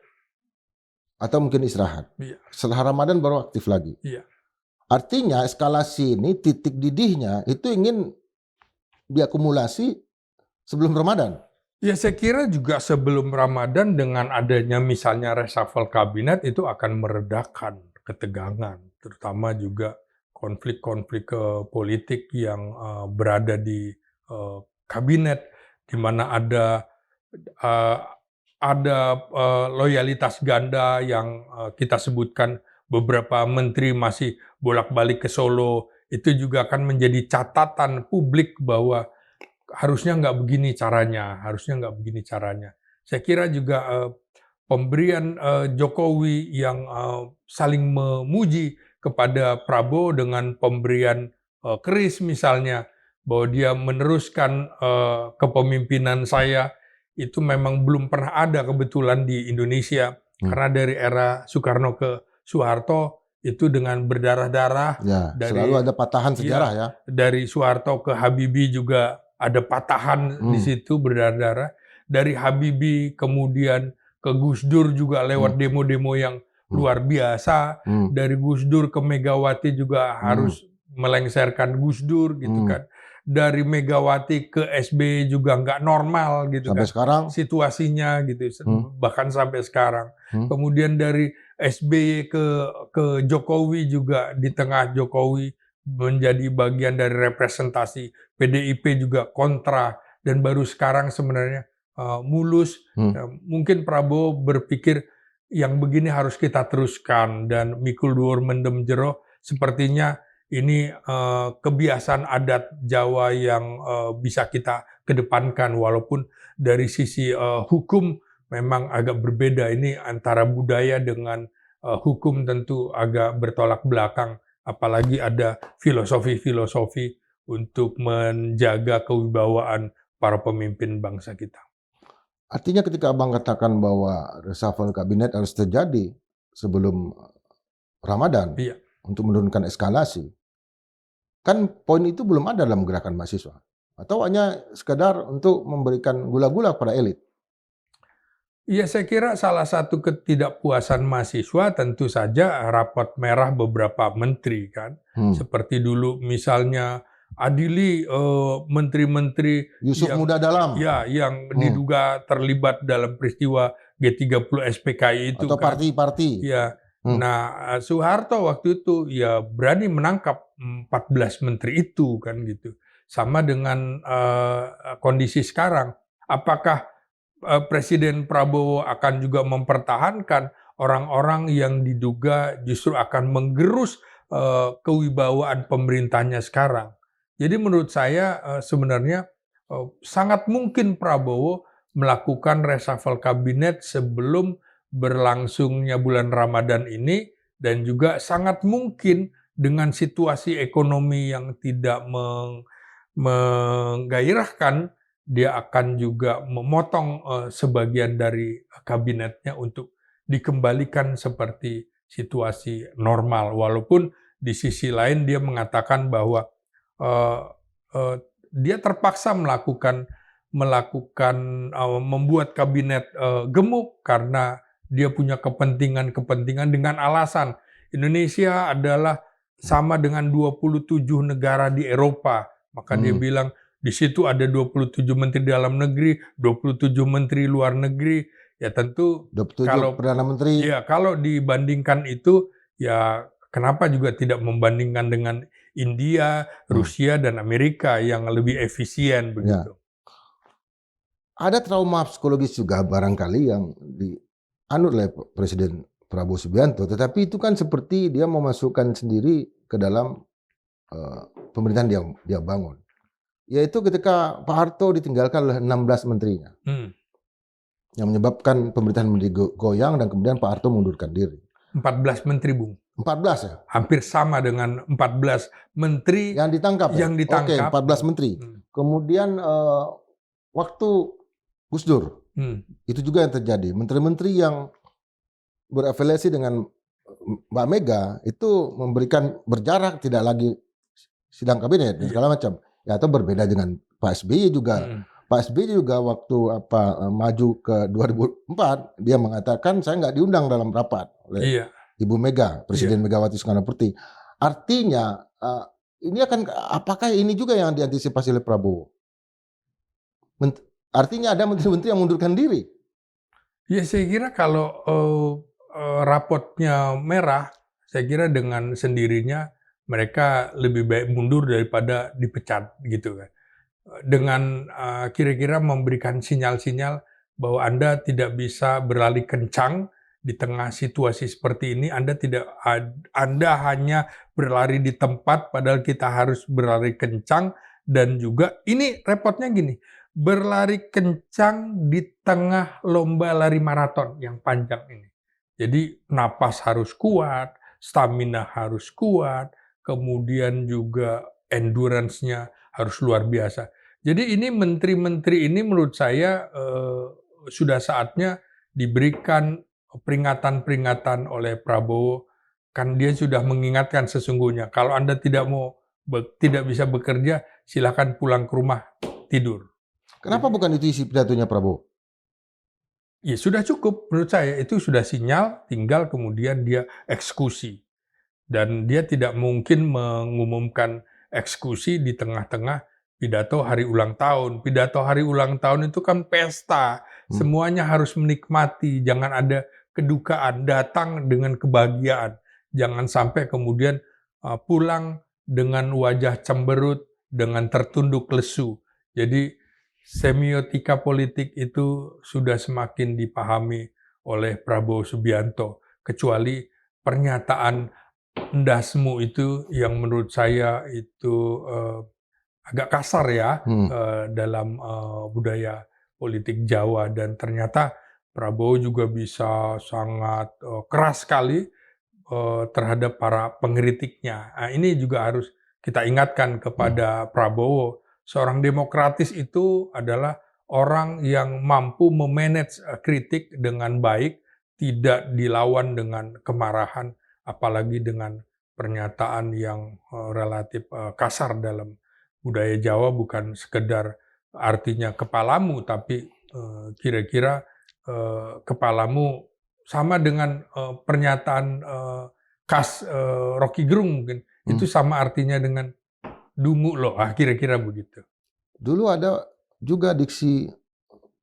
Atau mungkin istirahat. Iya. Setelah Ramadan baru aktif lagi. Iya. Artinya eskalasi ini titik didihnya itu ingin diakumulasi sebelum Ramadan. Ya saya kira juga sebelum Ramadan dengan adanya misalnya reshuffle kabinet itu akan meredakan ketegangan, terutama juga konflik-konflik politik yang berada di kabinet, di mana ada loyalitas ganda yang kita sebutkan, beberapa menteri masih bolak-balik ke Solo, itu juga akan menjadi catatan publik bahwa harusnya nggak begini caranya, Saya kira juga pemberian Jokowi yang saling memuji kepada Prabowo dengan pemberian keris misalnya, bahwa dia meneruskan kepemimpinan saya, itu memang belum pernah ada kebetulan di Indonesia. Karena dari era Soekarno ke Soeharto, itu dengan berdarah-darah. Ya, selalu ada patahan sejarah ya. Dari Soeharto ke Habibie juga ada patahan di situ berdarah-darah. Dari Habibie kemudian ke Gus Dur juga lewat demo-demo yang luar biasa. Dari Gus Dur ke Megawati juga harus melengsarkan Gus Dur gitu kan. dari Megawati ke SBY juga nggak normal gitu Sampai kan sekarang. situasinya gitu, bahkan sampai sekarang. Kemudian dari SBY ke Jokowi juga di tengah Jokowi menjadi bagian dari representasi, PDIP juga kontra, dan baru sekarang sebenarnya mulus. Mungkin Prabowo berpikir yang begini harus kita teruskan, dan mikul dhuwur mendem jero sepertinya ini kebiasaan adat Jawa yang bisa kita kedepankan, walaupun dari sisi hukum memang agak berbeda. Ini antara budaya dengan hukum tentu agak bertolak belakang, apalagi ada filosofi-filosofi untuk menjaga kewibawaan para pemimpin bangsa kita. Artinya ketika Abang katakan bahwa reshuffle kabinet harus terjadi sebelum Ramadan untuk menurunkan eskalasi, kan poin itu belum ada dalam gerakan mahasiswa, atau hanya sekedar untuk memberikan gula-gula pada elit? Ya, saya kira salah satu ketidakpuasan mahasiswa tentu saja rapot merah beberapa menteri kan, seperti dulu misalnya adili menteri-menteri Yusuf Muda Dalam, yang diduga terlibat dalam peristiwa G30 SPKI itu atau kan. parti-parti. Ya, nah Soeharto waktu itu ya berani menangkap 14 menteri itu kan gitu. Sama dengan kondisi sekarang, apakah Presiden Prabowo akan juga mempertahankan orang-orang yang diduga justru akan menggerus kewibawaan pemerintahnya sekarang? Jadi menurut saya sebenarnya sangat mungkin Prabowo melakukan reshuffle kabinet sebelum berlangsungnya bulan Ramadan ini, dan juga sangat mungkin dengan situasi ekonomi yang tidak menggairahkan, dia akan juga memotong sebagian dari kabinetnya untuk dikembalikan seperti situasi normal. Walaupun di sisi lain dia mengatakan bahwa dia terpaksa membuat kabinet gemuk karena dia punya kepentingan-kepentingan dengan alasan Indonesia adalah sama dengan 27 negara di Eropa. Maka dia bilang di situ ada 27 menteri dalam negeri, 27 menteri luar negeri. Ya tentu 27 kalau Perdana Menteri. Ya, kalau dibandingkan itu, ya kenapa juga tidak membandingkan dengan India, Rusia, dan Amerika yang lebih efisien begitu. Ada trauma psikologis juga barangkali yang dianut oleh Presiden Prabowo Subianto, tetapi itu kan seperti dia memasukkan sendiri ke dalam pemerintahan dia bangun. Yaitu ketika Pak Harto ditinggalkan oleh 16 menterinya. Yang menyebabkan pemerintahan menjadi goyang, dan kemudian Pak Harto mundurkan diri. 14 menteri, Bung. 14 ya? Hampir sama dengan 14 menteri yang ditangkap. Oke, 14 menteri. Kemudian waktu Gus Dur, itu juga yang terjadi. Menteri-menteri yang berafiliasi dengan Mbak Mega itu memberikan berjarak, tidak lagi sidang kabinet dan segala macam. Ya, atau berbeda dengan Pak SBY juga. Pak SBY juga waktu maju ke 2004, dia mengatakan saya nggak diundang dalam rapat oleh Ibu Mega, Presiden Megawati Soekarnoputri. Artinya ini apakah ini juga yang diantisipasi oleh Prabowo? Artinya ada menteri-menteri yang mundurkan diri. Ya, saya kira kalau rapotnya merah, saya kira dengan sendirinya mereka lebih baik mundur daripada dipecat gitu kan. Dengan kira-kira memberikan sinyal-sinyal bahwa Anda tidak bisa berlari kencang di tengah situasi seperti ini. Anda hanya berlari di tempat, padahal kita harus berlari kencang. Dan juga ini repotnya gini, berlari kencang di tengah lomba lari maraton yang panjang ini. Jadi napas harus kuat, stamina harus kuat, kemudian juga endurance-nya harus luar biasa. Jadi ini menteri-menteri ini menurut saya sudah saatnya diberikan peringatan-peringatan oleh Prabowo. Kan dia sudah mengingatkan sesungguhnya, kalau Anda tidak bisa bekerja, silakan pulang ke rumah tidur. Kenapa bukan itu isi pidatonya Prabowo? Ya sudah cukup menurut saya, itu sudah sinyal, tinggal kemudian dia eksekusi. Dan dia tidak mungkin mengumumkan eksekusi di tengah-tengah pidato hari ulang tahun. Pidato hari ulang tahun itu kan pesta, semuanya harus menikmati, jangan ada kedukaan, datang dengan kebahagiaan. Jangan sampai kemudian pulang dengan wajah cemberut, dengan tertunduk lesu. Jadi semiotika politik itu sudah semakin dipahami oleh Prabowo Subianto, kecuali pernyataan ndasmu itu yang menurut saya itu agak kasar ya dalam budaya politik Jawa, dan ternyata Prabowo juga bisa sangat keras sekali terhadap para pengkritiknya. Nah, ini juga harus kita ingatkan kepada Prabowo. Seorang demokratis itu adalah orang yang mampu memanage kritik dengan baik, tidak dilawan dengan kemarahan, apalagi dengan pernyataan yang relatif kasar. Dalam budaya Jawa bukan sekedar artinya kepalamu, tapi kira-kira kepalamu sama dengan pernyataan khas Rocky Gerung mungkin. Itu sama artinya dengan dungu loh, kira-kira begitu. Dulu ada juga diksi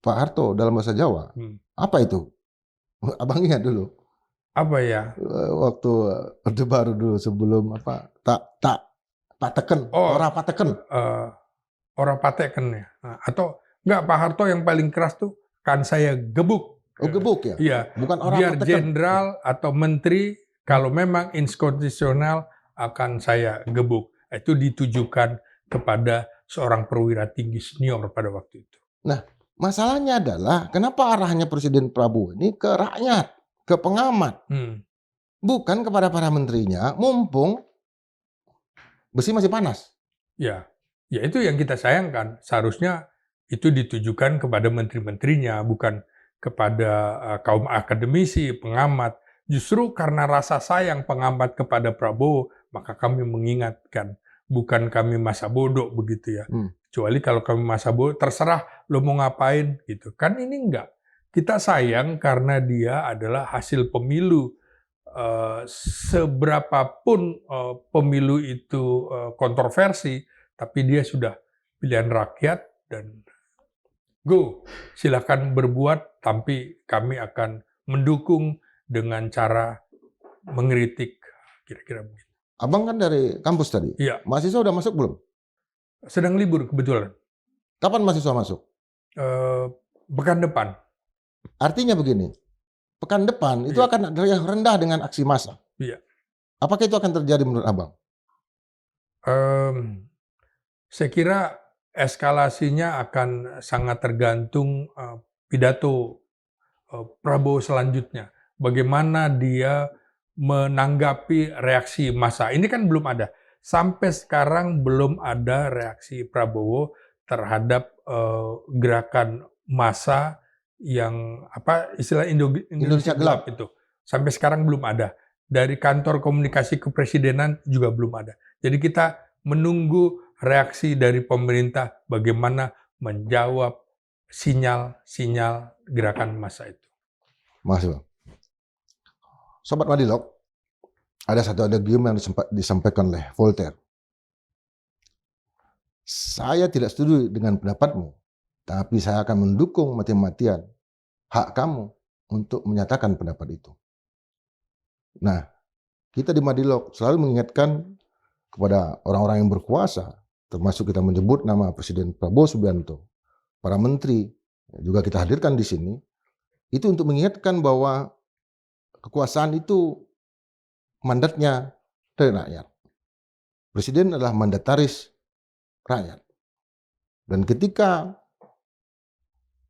Pak Harto dalam bahasa Jawa. Apa itu? Abang ingat dulu? Apa ya? Waktu Orde Baru dulu sebelum apa? Pak Teken. Ora Pak Teken. Ora pateken ya. Atau enggak, Pak Harto yang paling keras tuh kan saya gebuk. Oh, gebuk ya? Iya. Bukan orang Biar pateken. jenderal atau menteri kalau memang inkonstitusional akan saya gebuk. Itu ditujukan kepada seorang perwira tinggi senior pada waktu itu. Nah, masalahnya adalah kenapa arahnya Presiden Prabowo ini ke rakyat, ke pengamat, bukan kepada para menterinya, mumpung besi masih panas. Ya, ya itu yang kita sayangkan. Seharusnya itu ditujukan kepada menteri-menterinya, bukan kepada kaum akademisi, pengamat. Justru karena rasa sayang pengamat kepada Prabowo, maka kami mengingatkan, bukan kami masa bodoh begitu ya. Kecuali kalau kami masa bodoh, terserah lo mau ngapain gitu. Kan ini enggak. Kita sayang karena dia adalah hasil pemilu. Seberapapun pemilu itu kontroversi, tapi dia sudah pilihan rakyat, dan go, silakan berbuat, tapi kami akan mendukung dengan cara mengkritik, kira-kira begitu. Abang kan dari kampus tadi. Iya. Mahasiswa udah masuk belum? Sedang libur kebetulan. Kapan mahasiswa masuk? Pekan depan. Artinya begini, pekan depan itu akan ada yang rendah dengan aksi massa. Iya. Apakah itu akan terjadi menurut Abang? Saya kira eskalasinya akan sangat tergantung pidato Prabowo selanjutnya. Bagaimana dia menanggapi reaksi massa. Ini kan belum ada. Sampai sekarang belum ada reaksi Prabowo terhadap gerakan massa yang apa istilah Indonesia Gelap itu. Sampai sekarang belum ada. Dari kantor komunikasi kepresidenan juga belum ada. Jadi kita menunggu reaksi dari pemerintah bagaimana menjawab sinyal-sinyal gerakan massa itu. Mahasiswa. Sobat Madilog, ada satu adigium yang disampaikan oleh Voltaire. Saya tidak setuju dengan pendapatmu, tapi saya akan mendukung mati-matian hak kamu untuk menyatakan pendapat itu. Nah, kita di Madilog selalu mengingatkan kepada orang-orang yang berkuasa, termasuk kita menyebut nama Presiden Prabowo Subianto, para menteri, juga kita hadirkan di sini, itu untuk mengingatkan bahwa kekuasaan itu mandatnya dari rakyat. Presiden adalah mandataris rakyat. Dan ketika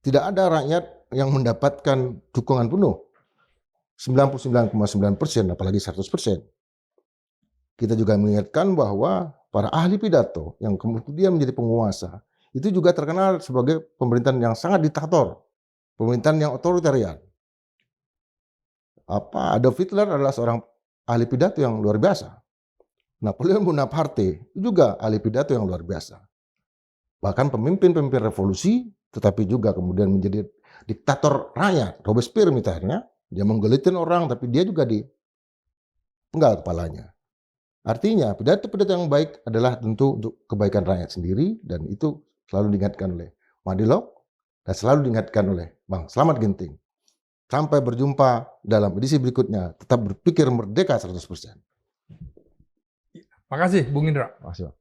tidak ada rakyat yang mendapatkan dukungan penuh, 99,9%, apalagi 100%, kita juga mengingatkan bahwa para ahli pidato yang kemudian menjadi penguasa, itu juga terkenal sebagai pemerintahan yang sangat diktator, pemerintahan yang otoritarian. Adolf Hitler adalah seorang ahli pidato yang luar biasa. Napoleon Bonaparte juga ahli pidato yang luar biasa. Bahkan pemimpin-pemimpin revolusi, tetapi juga kemudian menjadi diktator rakyat. Robespierre misalnya, dia menggelitin orang, tapi dia juga dipenggal kepalanya. Artinya pidato-pidato yang baik adalah tentu untuk kebaikan rakyat sendiri, dan itu selalu diingatkan oleh Madilog dan selalu diingatkan oleh Bang Slamet Ginting. Sampai berjumpa dalam edisi berikutnya. Tetap berpikir merdeka 100%. Makasih, Bung Indra. Terima kasih, Bang.